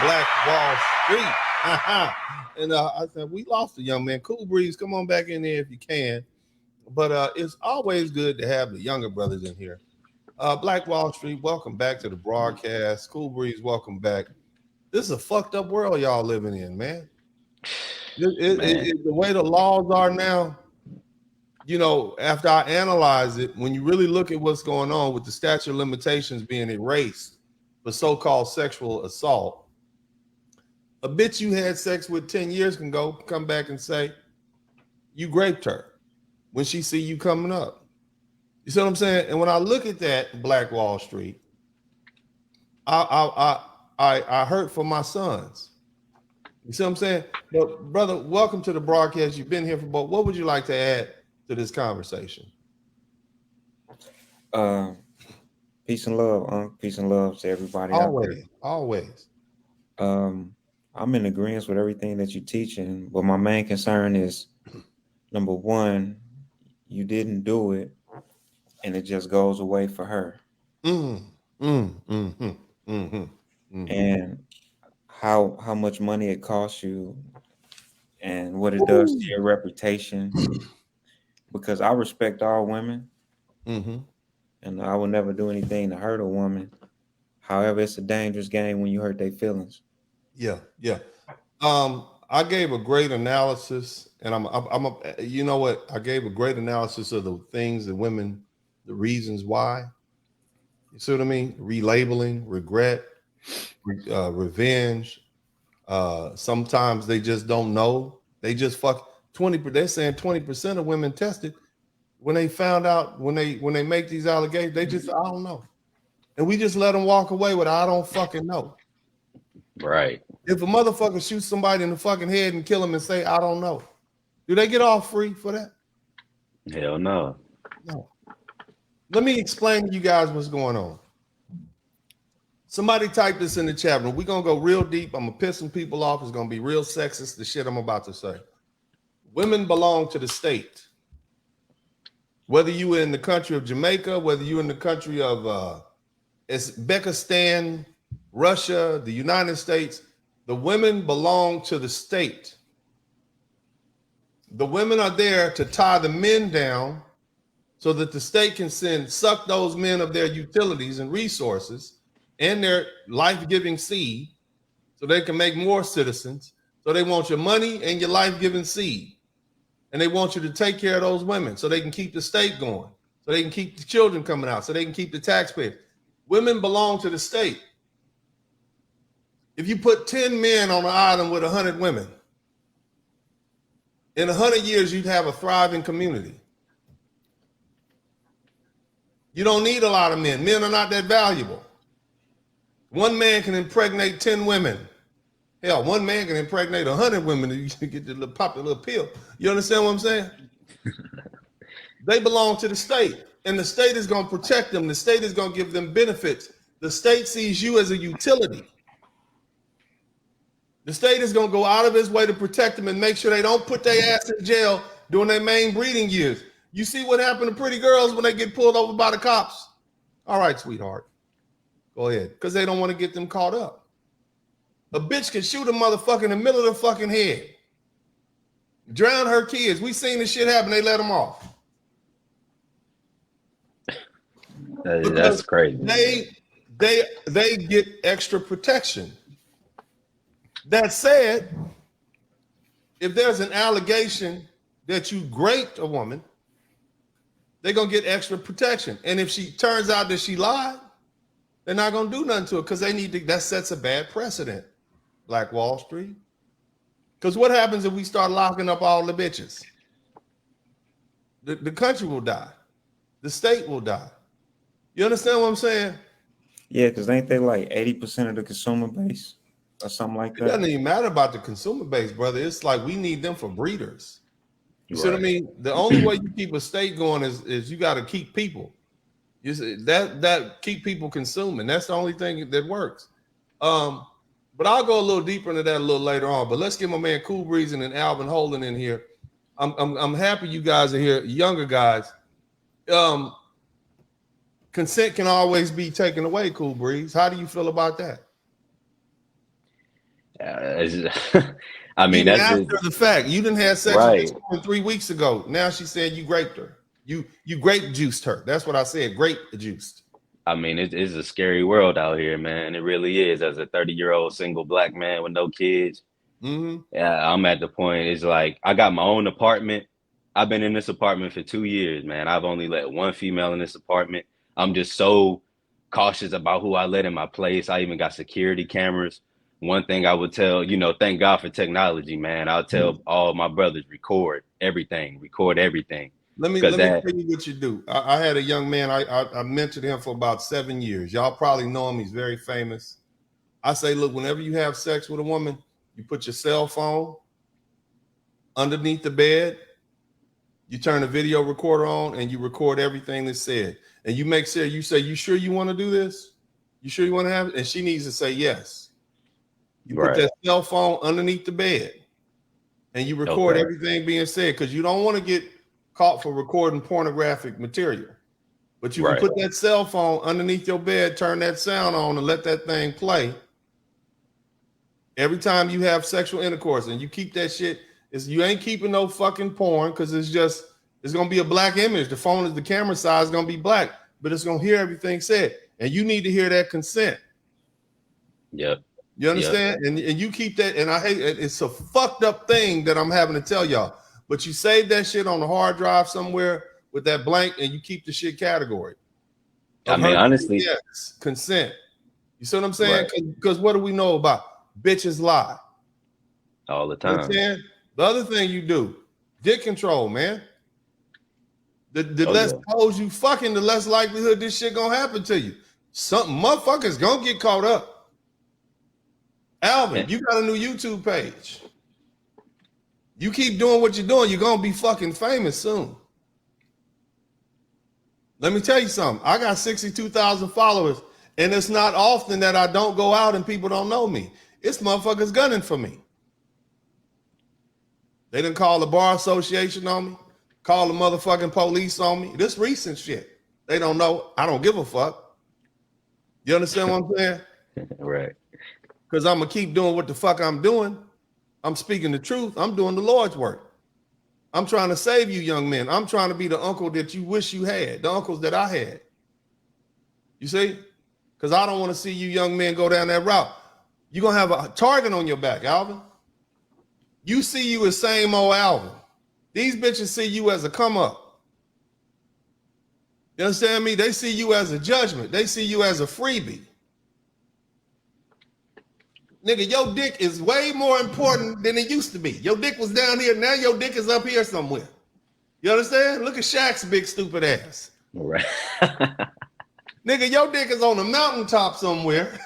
Black Wall Street. And I said, we lost a young man. Cool Breeze, come on back in there if you can. But it's always good to have the younger brothers in here. Black Wall Street, welcome back to the broadcast. Cool Breeze, welcome back. This is a fucked up world y'all living in, man. The way the laws are now, you know, after I analyze it, when you really look at what's going on with the statute of limitations being erased for so-called sexual assault, a bitch you had sex with 10 years can come back and say you raped her when she see you coming up. You see what I'm saying? And when I look at that, Black Wall Street, I hurt for my sons. You see what I'm saying? But brother, welcome to the broadcast. You've been here for both. What would you like to add to this conversation? Peace and love, peace and love to everybody. Always. I'm in agreement with everything that you're teaching, but my main concern is, number one, you didn't do it, and it just goes away for her. And how much money it costs you, and what it does to your reputation. Because I respect all women, and I will never do anything to hurt a woman. However, it's a dangerous game when you hurt their feelings. Yeah. I gave a great analysis, and you know what? I gave a great analysis of the things that women, the reasons why. You see what I mean? Relabeling, regret, revenge. Sometimes they just don't know. They just fuck 20. They're saying 20% of women tested when they found out when they make these allegations. They just I don't know, and we just let them walk away with I don't fucking know. Right. If a motherfucker shoots somebody in the fucking head and kill him and say I don't know, do they get off free for that? Hell no. No. Let me explain to you guys what's going on. Somebody type this in the chat room. We're gonna go real deep. I'm gonna piss some people off. It's gonna be real sexist, the shit I'm about to say. Women belong to the state. Whether you in the country of Jamaica, whether you in the country of Uzbekistan, Russia, the United States, the women belong to the state. The women are there to tie the men down so that the state can suck those men of their utilities and resources and their life-giving seed so they can make more citizens. So they want your money and your life-giving seed. And they want you to take care of those women so they can keep the state going, so they can keep the children coming out, so they can keep the taxpayers. Women belong to the state. If you put 10 men on an island with 100 women, in 100 years, you'd have a thriving community. You don't need a lot of men. Men are not that valuable. One man can impregnate 10 women. Hell, one man can impregnate 100 women and you get the little pop the little pill. You understand what I'm saying? They belong to the state, and the state is going to protect them. The state is going to give them benefits. The state sees you as a utility. The state is going to go out of its way to protect them and make sure they don't put their ass in jail during their main breeding years. You see what happened to pretty girls when they get pulled over by the cops? All right, sweetheart. Go ahead. Because they don't want to get them caught up. A bitch can shoot a motherfucker in the middle of the fucking head. Drown her kids. We seen this shit happen. They let them off. That's crazy. They get extra protection. That said, if there's an allegation that you raped a woman, they're going to get extra protection. And if she turns out that she lied, they're not going to do nothing to her because they need to, that sets a bad precedent. Black Wall Street. Because what happens if we start locking up all the bitches? The country will die. The state will die. You understand what I'm saying? Yeah, because ain't they like 80% of the consumer base or something like that? It doesn't even matter about the consumer base, brother. It's like we need them for breeders. You see what I mean? The only way you keep a state going is you got to keep people. You see, that keep people consuming. That's the only thing that works. But I'll go a little deeper into that a little later on. But let's get my man Cool Breeze and Alvin Holden in here. I'm happy you guys are here, younger guys. Consent can always be taken away, Cool Breeze. How do you feel about that? I mean, even that's after the fact. You didn't have sex right. with this woman 3 weeks ago. Now she's saying you raped her. You grape juiced her. That's what I said. Grape juiced. I mean, it's a scary world out here, man. It really is. As a 30-year-old single black man with no kids, yeah, I'm at the point. It's like I got my own apartment. I've been in this apartment for 2 years, man. I've only let one female in this apartment. I'm just so cautious about who I let in my place. I even got security cameras. One thing I would tell, thank God for technology, man. I'll tell all my brothers, record everything. Let me tell you what you do. I had a young man, I mentored him for about 7 years. Y'all probably know him. He's very famous. I say, look, whenever you have sex with a woman, you put your cell phone underneath the bed, you turn the video recorder on, and you record everything that's said. And you make sure you say, you sure you want to do this? You sure you want to have it? And she needs to say yes. You put that cell phone underneath the bed, and you record everything being said, because you don't want to get caught for recording pornographic material. But you can put that cell phone underneath your bed, turn that sound on, and let that thing play. Every time you have sexual intercourse, and you keep that shit, you ain't keeping no fucking porn, because it's gonna be a black image. The phone is the camera size is gonna be black, but it's gonna hear everything said. And you need to hear that consent. Yep. You understand? Yep. And you keep that, and I hate it. It's a fucked up thing that I'm having to tell y'all. But you save that shit on the hard drive somewhere with that blank, and you keep the shit category. I mean, honestly, yes, consent. You see what I'm saying? Because what do we know about bitches lie all the time? You know what I'm saying? The other thing you do, dick control, man. The less hoes you fucking, the less likelihood this shit gonna happen to you. Something motherfuckers gonna get caught up. Alvin, you got a new YouTube page. You keep doing what you're doing, you're gonna be fucking famous soon. Let me tell you something. I got 62,000 followers, and it's not often that I don't go out and people don't know me. It's motherfuckers gunning for me. They didn't call the bar association on me, call the motherfucking police on me. This recent shit. They don't know. I don't give a fuck. You understand what I'm saying? Right. Because I'm gonna keep doing what the fuck I'm doing. I'm speaking the truth. I'm doing the Lord's work. I'm trying to save you young men. I'm trying to be the uncle that you wish you had, the uncles that I had. You see? Because I don't want to see you young men go down that route. You're going to have a target on your back, Alvin. You see you as same old Alvin. These bitches see you as a come up. You understand me? They see you as a judgment. They see you as a freebie. Nigga, your dick is way more important than it used to be. Your dick was down here, now your dick is up here somewhere. You understand? Look at Shaq's big stupid ass. Right. Nigga, your dick is on a mountaintop somewhere.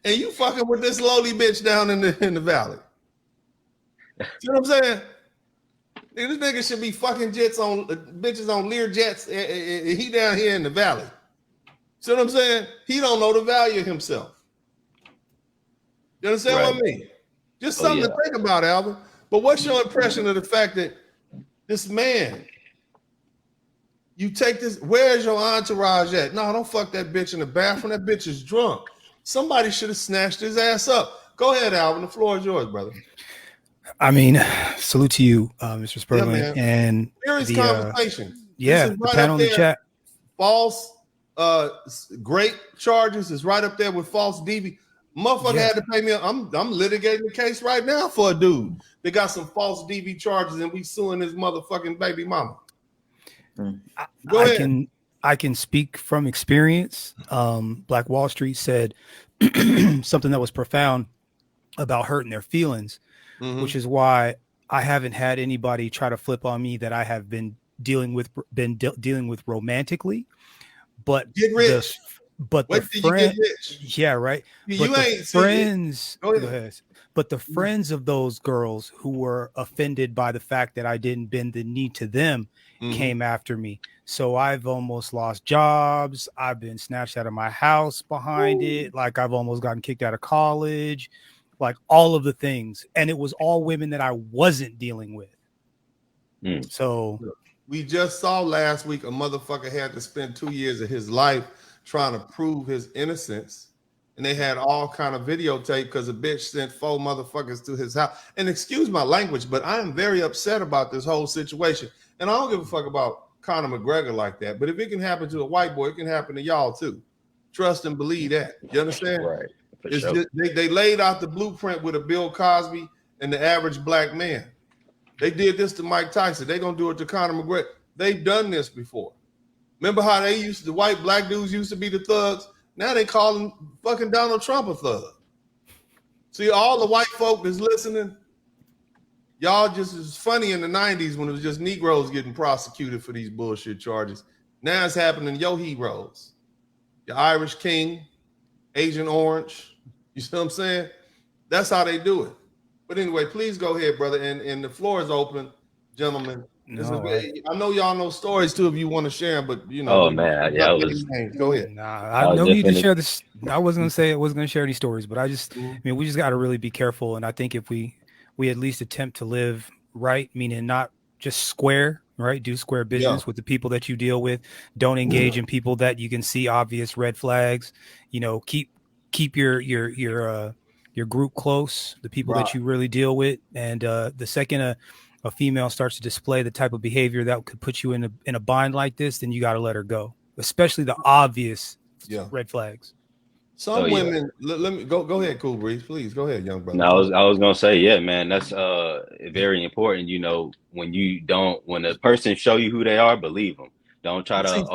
And you fucking with this lowly bitch down in the valley. You know what I'm saying? This nigga should be fucking bitches on Lear jets. He down here in the valley. See what I'm saying? He don't know the value of himself. You understand what I mean? Just something to think about, Alvin. But what's your impression of the fact that this man, you take this, where's your entourage at? No, don't fuck that bitch in the bathroom. That bitch is drunk. Somebody should have snatched his ass up. Go ahead, Alvin. The floor is yours, brother. I mean, salute to you, Mr. Spurling. Yeah, and serious conversation. The panel in the chat. False great charges is right up there with false DV. Motherfucker had to pay me. I'm litigating the case right now for a dude that got some false DV charges and we suing his motherfucking baby mama. Go ahead. I can speak from experience. Black Wall Street said something that was profound about hurting their feelings, which is why I haven't had anybody try to flip on me that I have been dealing with romantically. But get rich. But wait till you get rich. Yeah, right. You but ain't friends. Go ahead. But the friends of those girls who were offended by the fact that I didn't bend the knee to them came after me. So I've almost lost jobs. I've been snatched out of my house behind it. Like I've almost gotten kicked out of college, like all of the things. And it was all women that I wasn't dealing with. So we just saw last week a motherfucker had to spend 2 years of his life trying to prove his innocence. And they had all kind of videotape because a bitch sent 4 motherfuckers to his house. And excuse my language, but I am very upset about this whole situation. And I don't give a fuck about Conor McGregor like that. But if it can happen to a white boy, it can happen to y'all too. Trust and believe that. You understand? Right. It's just, they laid out the blueprint with a Bill Cosby and the average black man. They did this to Mike Tyson. They're going to do it to Conor McGregor. They've done this before. Remember how the white black dudes used to be the thugs? Now they call him fucking Donald Trump a thug. See, all the white folk that's listening, y'all just is funny in the 90s when it was just Negroes getting prosecuted for these bullshit charges. Now it's happening to your heroes. Your Irish King, Agent Orange. You see what I'm saying? That's how they do it. But anyway, please go ahead, brother. And the floor is open, gentlemen. I know y'all know stories too if you want to share them, but you know. Oh man, yeah. Go ahead. I no need to share this. I wasn't gonna say I wasn't gonna share any stories, but I mean, we just got to really be careful. And I think if we at least attempt to live right, meaning not just square, right? Do square business with the people that you deal with. Don't engage in people that you can see obvious red flags. You know, keep your group close, the people that you really deal with, and the second a female starts to display the type of behavior that could put you in a bind like this, then you got to let her go, especially the obvious red flags. Some women, let me go ahead, Cool Breeze, please go ahead, young brother. No, I was gonna say, yeah, man, that's very important. You know, when a person show you who they are, believe them. Don't try to.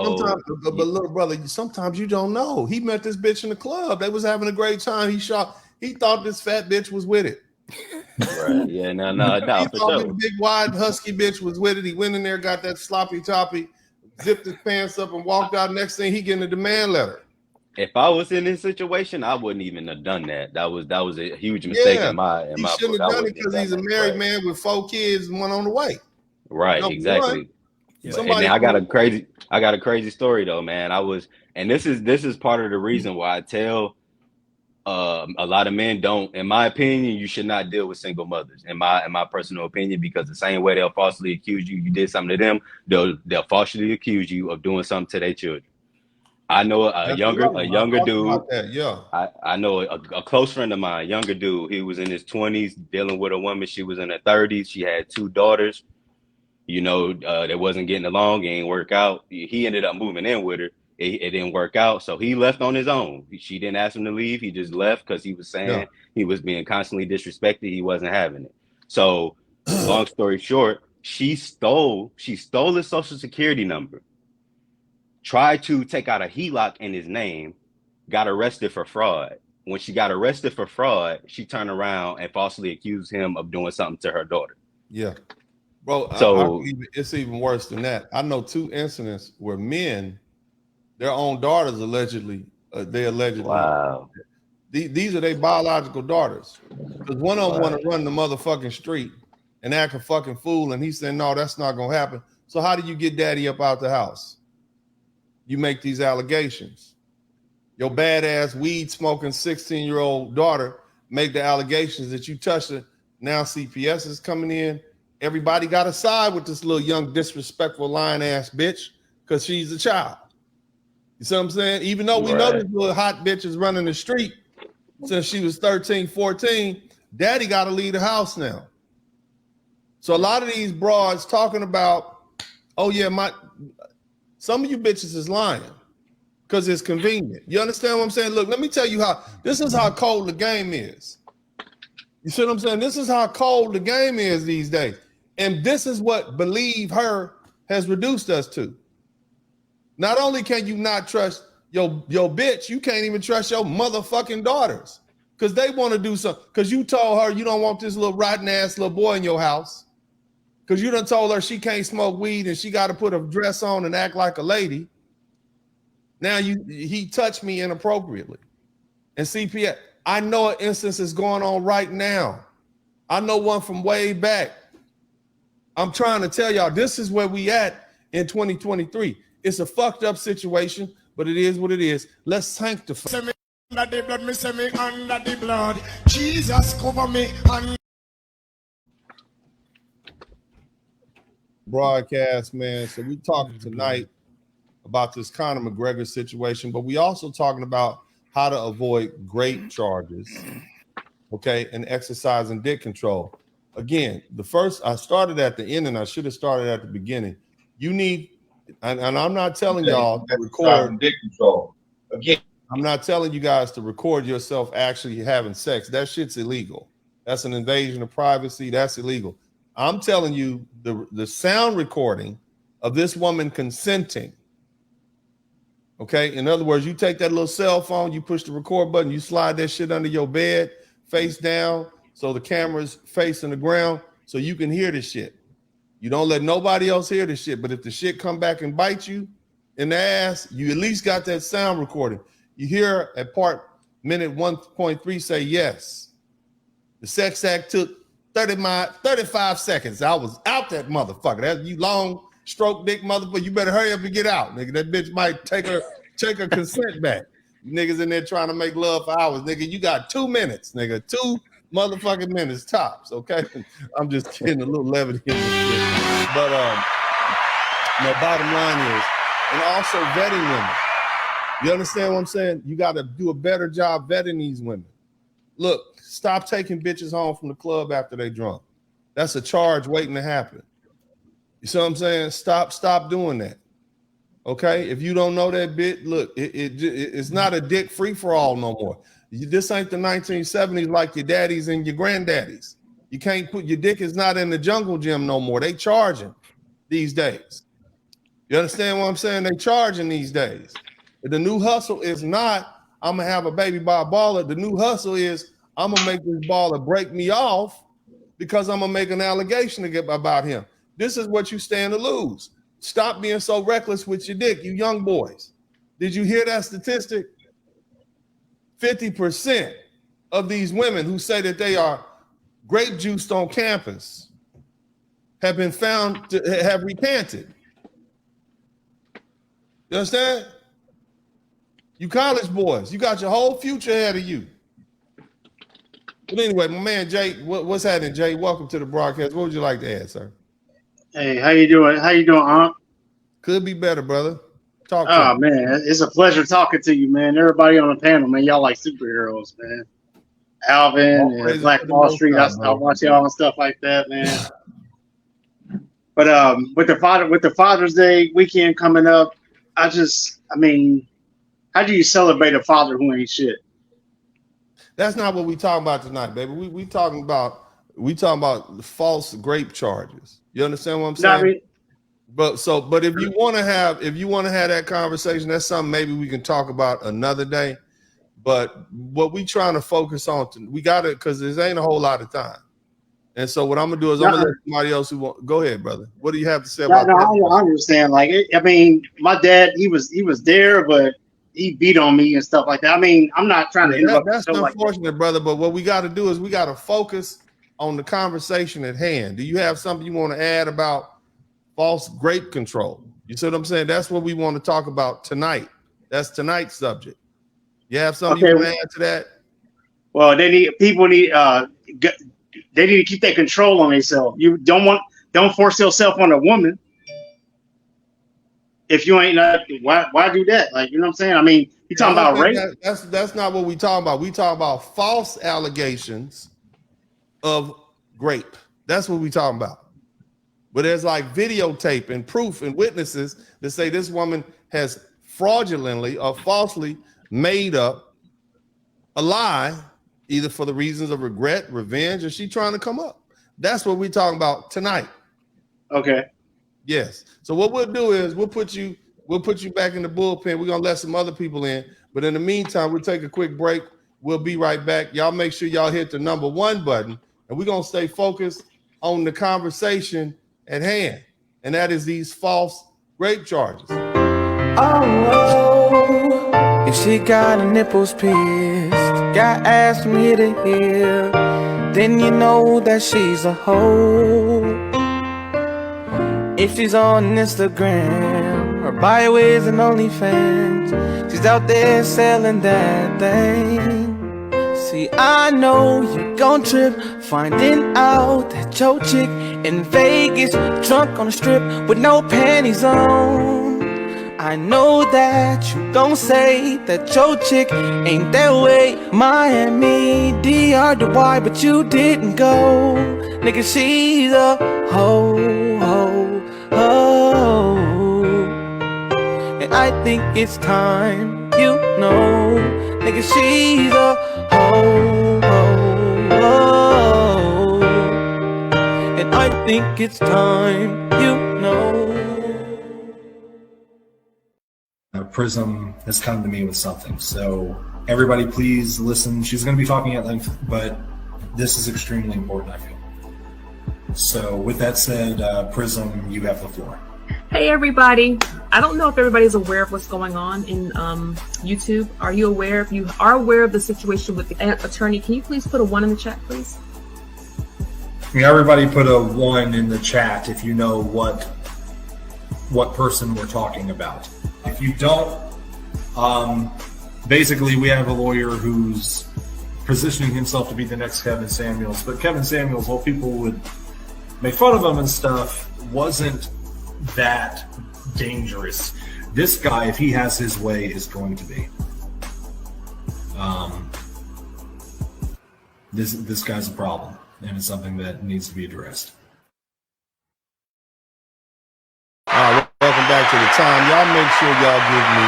But little brother, sometimes you don't know. He met this bitch in the club. They was having a great time. He thought this fat bitch was with it. Right. Yeah. No. He thought this big wide husky bitch was with it. He went in there, got that sloppy toppy, zipped his pants up, and walked out. Next thing, he getting a demand letter. If I was in this situation, I wouldn't even have done that. That was a huge mistake in my. He shouldn't have done it because he's a married man with 4 kids and one on the way. Right. Exactly. And I got a crazy story though, man. This is part of the reason why I tell a lot of men don't, in my opinion, you should not deal with single mothers, in my personal opinion, because the same way they'll falsely accuse you did something to them, they'll falsely accuse you of doing something to their children. I know a younger dude. I know a close friend of mine, a younger dude. He was in his 20s dealing with a woman. She was in her 30s. She had 2 daughters. You know, they wasn't getting along. It ain't work out. He ended up moving in with her. It didn't work out. So he left on his own. She didn't ask him to leave. He just left because he was saying he was being constantly disrespected. He wasn't having it. So long story short, she stole his social security number, tried to take out a HELOC in his name, got arrested for fraud. when she got arrested for fraud, she turned around and falsely accused him of doing something to her daughter. Yeah. Bro, So it's even worse than that. I know 2 incidents where men, their own daughters allegedly, wow. These are their biological daughters. Because one of them want to run the motherfucking street and act a fucking fool, and he said, no, that's not going to happen. So how do you get daddy up out the house? You make these allegations. Your badass weed smoking 16-year-old daughter make the allegations that you touched her. Now CPS is coming in. Everybody got to side with this little young disrespectful lying ass bitch because she's a child. You see what I'm saying? Even though we know this little hot bitch is running the street since she was 13, 14, daddy got to leave the house now. So a lot of these broads talking about, oh yeah, some of you bitches is lying because it's convenient. You understand what I'm saying? Look, let me tell you this is how cold the game is. You see what I'm saying? This is how cold the game is these days. And this is what believe her has reduced us to. Not only can you not trust your bitch, you can't even trust your motherfucking daughters because they want to do something. Because you told her you don't want this little rotten ass little boy in your house. Because you done told her she can't smoke weed and she got to put a dress on and act like a lady. Now he touched me inappropriately. And CPS, I know an instance is going on right now. I know one from way back. I'm trying to tell y'all, this is where we at in 2023. It's a fucked up situation, but it is what it is. Let's sanctify. Under the blood, me say me under the blood. Jesus cover me under. Broadcast, man. So we talking tonight about this Conor McGregor situation, but we also talking about how to avoid great charges, okay, and exercising dick control. Again, I started at the end and I should have started at the beginning. You need, and I'm not telling y'all to record dick control. Again, I'm not telling you guys to record yourself actually having sex. That shit's illegal. That's an invasion of privacy. That's illegal. I'm telling you the sound recording of this woman consenting. Okay. In other words, you take that little cell phone, you push the record button, you slide that shit under your bed, face down, so the camera's facing the ground, so you can hear this shit. You don't let nobody else hear this shit. But if the shit come back and bite you in the ass, you at least got that sound recording. You hear at part minute 1.3 say yes. The sex act took 35 seconds. I was out that motherfucker. That you long stroke dick motherfucker. You better hurry up and get out, nigga. That bitch might take her consent back. Niggas in there trying to make love for hours, nigga. You got 2 minutes, nigga. 2 motherfucking minutes tops. Okay, I'm just kidding. A little levity in this shit. But the bottom line is, and also vetting women. You understand what I'm saying? You got to do a better job vetting these women. Look, stop taking bitches home from the club after they drunk. That's a charge waiting to happen. You see what I'm saying? Stop doing that. Okay? If you don't know that bit, look, it's not a dick free for all no more. This ain't the 1970s like your daddies and your granddaddies. You can't put your dick is not in the jungle gym no more. They charging these days. You understand what I'm saying? They charging these days. The new hustle is not, I'm going to have a baby by a baller. The new hustle is, I'm going to make this baller break me off because I'm going to make an allegation about him. This is what you stand to lose. Stop being so reckless with your dick, you young boys. Did you hear that statistic? 50% of these women who say that they are grape juiced on campus have been found to have recanted. You understand? You college boys, you got your whole future ahead of you. But anyway, my man Jay, what's happening, Jay? Welcome to the broadcast. What would you like to add, sir? Hey, how you doing? How you doing, Aunt? Could be better, brother. Talk to me. Man, it's a pleasure talking to you, man. Everybody on the panel, man, y'all like superheroes, man. Alvin and Black Wall Street, I watch y'all and stuff like that, man. But with the Father's Day weekend coming up, how do you celebrate a father who ain't shit? That's not what we talking about tonight, baby. We talking about false grape charges. You understand what I'm saying? But if you want to have that conversation, that's something maybe we can talk about another day. But what we trying to focus on, we got it because there ain't a whole lot of time. And so what I'm gonna do is I'm gonna let somebody else who want go ahead, brother. What do you have to say about that? I understand. Like, I mean, my dad, he was there, but he beat on me and stuff like that. I mean, I'm not trying to interrupt. That's unfortunate, brother. But what we got to do is we got to focus on the conversation at hand. Do you have something you want to add about false grape control? You see what I'm saying? That's what we want to talk about tonight. That's tonight's subject. You have something you want to add to that? Well, they need to keep that control on themselves. You don't force yourself on a woman. If you ain't why do that? Like, you know what I'm saying? I mean, you talking about rape? That's not what we talking about. We talking about false allegations of rape. That's what we talking about. But there's like videotape and proof and witnesses that say this woman has fraudulently or falsely made up a lie, either for the reasons of regret, revenge, or she trying to come up. That's what we talking about tonight. Okay. Yes. So what we'll do is we'll put you back in the bullpen. We're gonna let some other people in, but in the meantime, we'll take a quick break. We'll be right back. Y'all make sure y'all hit the number 1 button, and we're gonna stay focused on the conversation at hand, and that is these false rape charges. Oh, if she got her nipples pierced, got ass from here to here, then you know that she's a hoe. If she's on Instagram, her bio is an OnlyFans, she's out there selling that thing. See, I know you gon' trip finding out that your chick in Vegas drunk on the strip with no panties on. I know that you gon' say that your chick ain't that way. Miami, DR, Dubai, but you didn't go. Nigga, she's a hoe, hoe, hoe. And I think it's time, you know. Nigga, she's a hoe, hoe, hoe. And I think it's time, you know. Prism has come to me with something. So everybody please listen. She's going to be talking at length, but this is extremely important, I feel. So with that said, Prism, you have the floor. Hey everybody. I don't know if everybody's aware of what's going on in YouTube. Are you aware? If you are aware of the situation with the attorney, can you please put a 1 in the chat, please? Everybody put a 1 in the chat if you know what person we're talking about. If you don't, basically we have a lawyer who's positioning himself to be the next Kevin Samuels, but Kevin Samuels, while people would make fun of him and stuff, wasn't that dangerous. This guy, if he has his way, is going to be. This guy's a problem, and it's something that needs to be addressed. Welcome back to the time. Y'all make sure y'all give me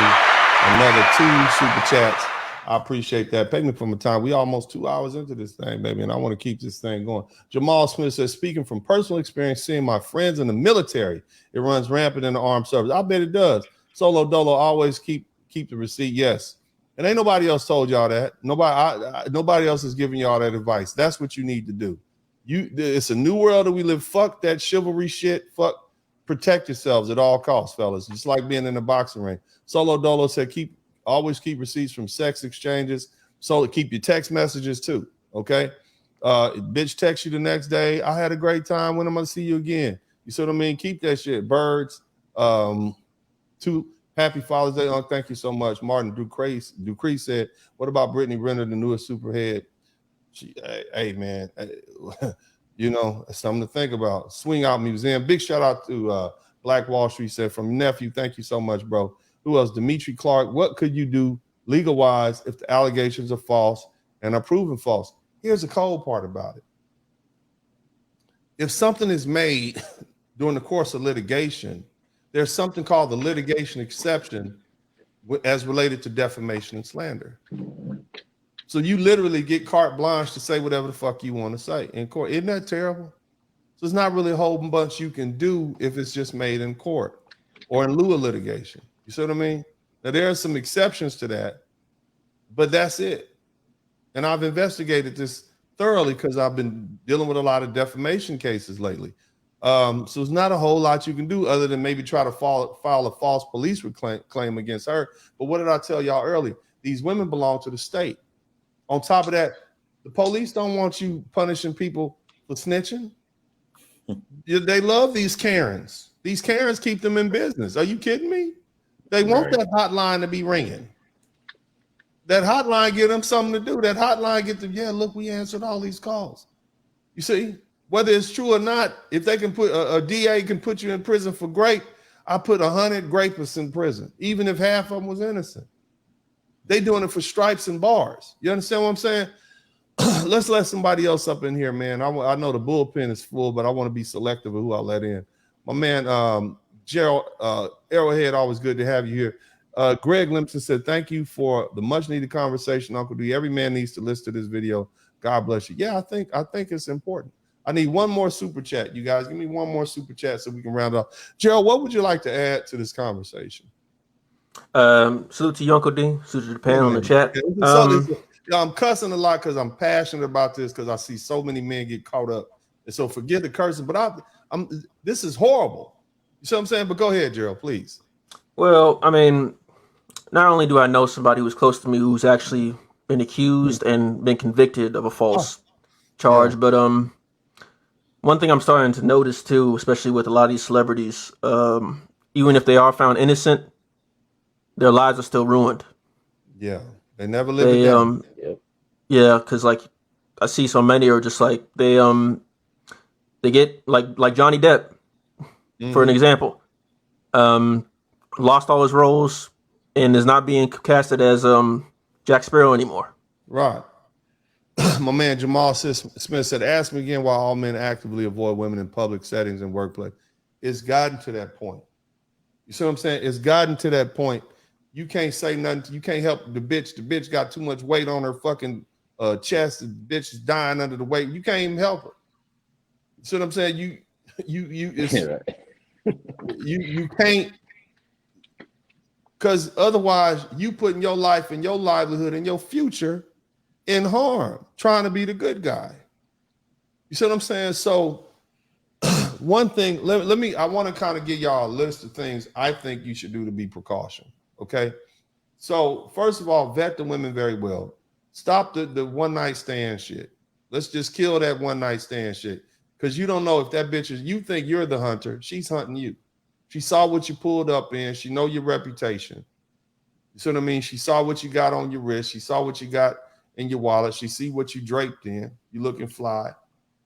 another 2 super chats. I appreciate that. Pay me for my time. We almost 2 hours into this thing, baby, and I want to keep this thing going. Jamal Smith says, speaking from personal experience, seeing my friends in the military, it runs rampant in the armed service. I bet it does. Solo Dolo, always keep the receipt. Yes. And ain't nobody else told y'all that. Nobody else is giving y'all that advice. That's what you need to do. It's a new world that we live. Fuck that chivalry shit. Protect yourselves at all costs, fellas. Just like being in a boxing ring. Solo Dolo said, always keep receipts from sex exchanges. So keep your text messages too. Okay. Bitch text you the next day. I had a great time. When am I gonna see you again? You see what I mean? Keep that shit. Birds. Happy Father's Day. Oh, thank you so much. Martin Ducree said, what about Brittany Renner, the newest superhead? Hey man. You know, it's something to think about. Swing Out Museum. Big shout out to Black Wall Street said, from nephew, thank you so much, bro. Who else? Dimitri Clark. What could you do legal-wise if the allegations are false and are proven false? Here's the cold part about it. If something is made during the course of litigation, there's something called the litigation exception as related to defamation and slander. So you literally get carte blanche to say whatever the fuck you want to say in court. Isn't that terrible? So it's not really a whole bunch you can do if it's just made in court or in lieu of litigation. You see what I mean? Now there are some exceptions to that, But that's it. And I've investigated this thoroughly because I've been dealing with a lot of defamation cases lately. So there's not a whole lot you can do other than maybe try to file a false police claim against her. But what did I tell y'all earlier? These women belong to the state. On top of that, the police don't want you punishing people for snitching. They love these Karens. These Karens keep them in business. Are you kidding me? They want that hotline to be ringing. That hotline give them something to do. That hotline get them, yeah, look, we answered all these calls. You see, whether it's true or not, if they can put a DA can put you in prison for grape, I put 100 grapists in prison, even if half of them was innocent. They doing it for stripes and bars. You understand what I'm saying? Let's let somebody else up in here, man. I know the bullpen is full, but I want to be selective of who I let in. My man, Gerald Arrowhead, always good to have you here. Greg Limpson said, thank you for the much needed conversation, Uncle D. Every man needs to listen to this video. God bless you. Yeah, I think it's important. I need one more super chat. You guys, give me one more super chat so we can round off. Gerald, what would you like to add to this conversation? Salute to you, Uncle D. Salute to the panel in the chat. I'm cussing a lot because I'm passionate about this because I see so many men get caught up. And so forget the cursing, but this is horrible. You see what I'm saying? But go ahead, Gerald, please. Well, I mean, not only do I know somebody who's close to me who's actually been accused and been convicted of a false charge, but one thing I'm starting to notice too, especially with a lot of these celebrities, even if they are found innocent, their lives are still ruined. Yeah, they never live it down. Yeah, because like I see so many are just like they get like Johnny Depp, for an example, lost all his roles and is not being casted as Jack Sparrow anymore. Right. My man Jamal Smith said, ask me again why all men actively avoid women in public settings and workplace. It's gotten to that point. You see what I'm saying? It's gotten to that point. You can't say nothing. You can't help the bitch. The bitch got too much weight on her fucking chest. The bitch is dying under the weight. You can't even help her. You see what I'm saying? You can't, because otherwise you putting your life and your livelihood and your future in harm, trying to be the good guy. You see what I'm saying? So one thing, I want to kind of give y'all a list of things I think you should do to be precaution. Okay. So first of all, vet the women very well. Stop the one night stand shit. Let's just kill that one night stand shit. Because you don't know if that bitch is, you think you're the hunter. She's hunting you. She saw what you pulled up in. She know your reputation. You see what I mean? She saw what you got on your wrist. She saw what you got in your wallet. She see what you draped in. You looking fly.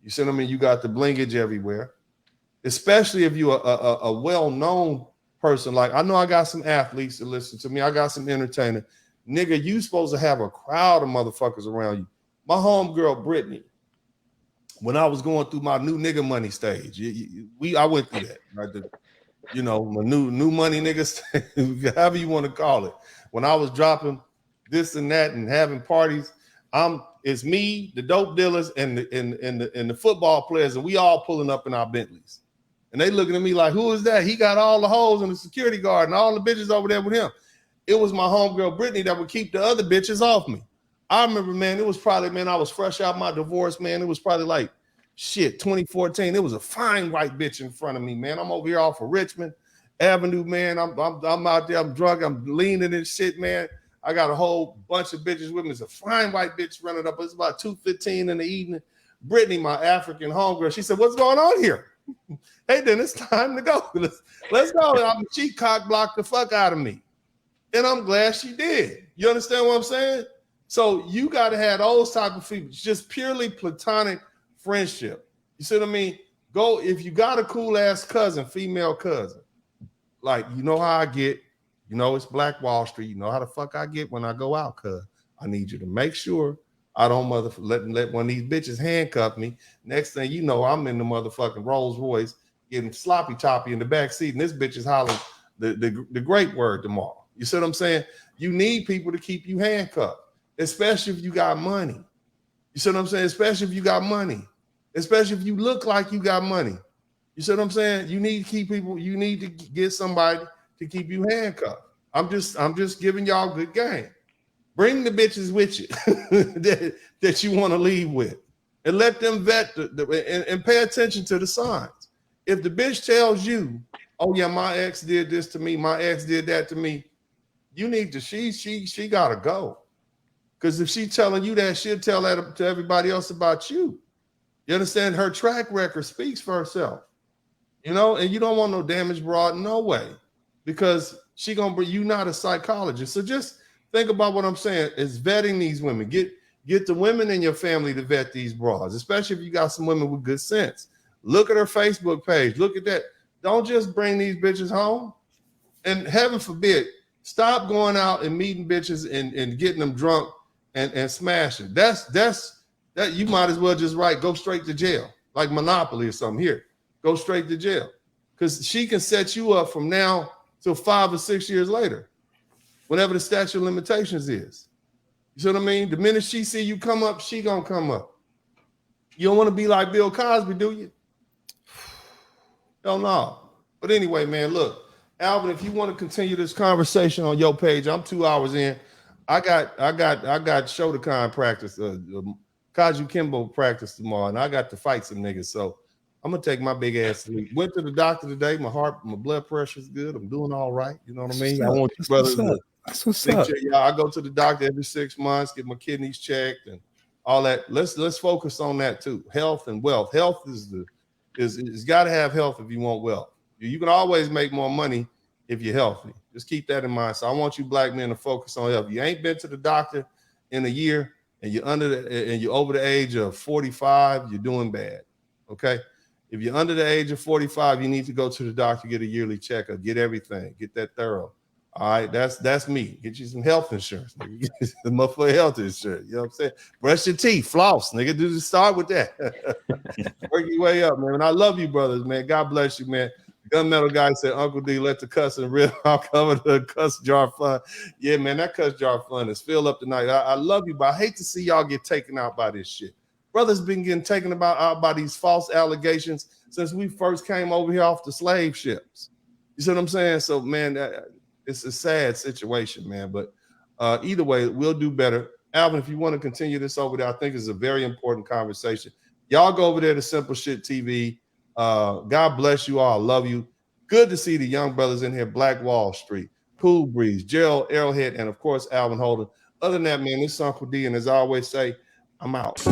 You see what I mean? You got the blingage everywhere. Especially if you're a well-known person. Like, I know I got some athletes that listen to me. I got some entertainers. Nigga, you supposed to have a crowd of motherfuckers around you. My homegirl, Brittany, when I was going through my new nigga money stage, I went through that, right? My new money nigga stage, however you want to call it. When I was dropping this and that and having parties, it's me, the dope dealers, and the football players, and we all pulling up in our Bentleys. And they looking at me like, who is that? He got all the hoes and the security guard and all the bitches over there with him. It was my homegirl, Brittany, that would keep the other bitches off me. I remember, man, it was probably, man, I was fresh out my divorce, man. It was probably like, 2014. It was a fine white bitch in front of me, man. I'm over here off of Richmond Avenue, man. I'm out there, I'm drunk, I'm leaning and shit, man. I got a whole bunch of bitches with me. It's a fine white bitch running up. It's about 2:15 in the evening. Brittany, my African homegirl, she said, what's going on here? Hey, then it's time to go. Let's go. She cock blocked the fuck out of me. And I'm glad she did. You understand what I'm saying? So you got to have those type of people, just purely platonic friendship. You see what I mean? Go, if you got a cool ass cousin, female cousin, like, you know how I get, it's Black Wall Street. You know how the fuck I get when I go out, cuz I need you to make sure I don't let one of these bitches handcuff me. Next thing you know, I'm in the motherfucking Rolls Royce getting sloppy toppy in the back seat, and this bitch is hollering the great word tomorrow. You see what I'm saying? You need people to keep you handcuffed, especially if you got money. You see what I'm saying? Especially if you got money. Especially if you look like you got money. You see what I'm saying? You need to keep people, you need to get somebody to keep you handcuffed. I'm just giving y'all good game. Bring the bitches with you that you want to leave with, and let them vet and pay attention to the signs. If the bitch tells you, "Oh yeah, my ex did this to me, my ex did that to me," you need to she gotta go. Because if she's telling you that, she'll tell that to everybody else about you. You understand? Her track record speaks for herself. You know, and you don't want no damage brought, no way, because she gonna bring you. Not a psychologist, so just think about what I'm saying is vetting these women. Get the women in your family to vet these bras, especially if you got some women with good sense. Look at her Facebook page. Look at that. Don't just bring these bitches home. And heaven forbid, stop going out and meeting bitches and getting them drunk and smashing. That you might as well just go straight to jail, like Monopoly or something. Here, go straight to jail. Because she can set you up from now till 5 or 6 years later, whenever the statute of limitations is. You see what I mean? The minute she see you come up, she gonna come up. You don't want to be like Bill Cosby, do you? Hell no. But anyway, man, look, Alvin, if you want to continue this conversation on your page, I'm 2 hours in. I got Shotokan practice, Kaju Kimbo practice tomorrow, and I got to fight some niggas. So I'm gonna take my big ass sleep. Went to the doctor today. My blood pressure's good. I'm doing all right. You know what I mean? I want you brothers to make sure, y'all. I go to the doctor every 6 months, get my kidneys checked and all that. Let's focus on that too. Health and wealth. Health is got to have health if you want wealth. You can always make more money if you're healthy. Just keep that in mind. So I want you black men to focus on health. You ain't been to the doctor in a year and you're over the age of 45, you're doing bad. Okay. If you're under the age of 45, you need to go to the doctor, get a yearly checkup, get everything, get that thorough. All right, that's me. Get you some health insurance, nigga. Get some motherfucking health insurance. You know what I'm saying? Brush your teeth, floss, nigga. Do just start with that. Work your way up, man. And I love you, brothers, man. God bless you, man. Gunmetal guy said, Uncle D, let the cussing rip. I'll cover the cuss jar fund. Yeah, man, that cuss jar fund is filled up tonight. I love you, but I hate to see y'all get taken out by this shit. Brothers been getting taken out by these false allegations since we first came over here off the slave ships. You see what I'm saying? So, man, it's a sad situation, man. But either way, we'll do better. Alvin, if you want to continue this over there, I think it's a very important conversation. Y'all go over there to Simple Shit TV. God bless you all. I love you. Good to see the young brothers in here. Black Wall Street, Cool Breeze, Gerald Arrowhead, and of course, Alvin Holden. Other than that, man, this is Uncle D. And as I always say, I'm out.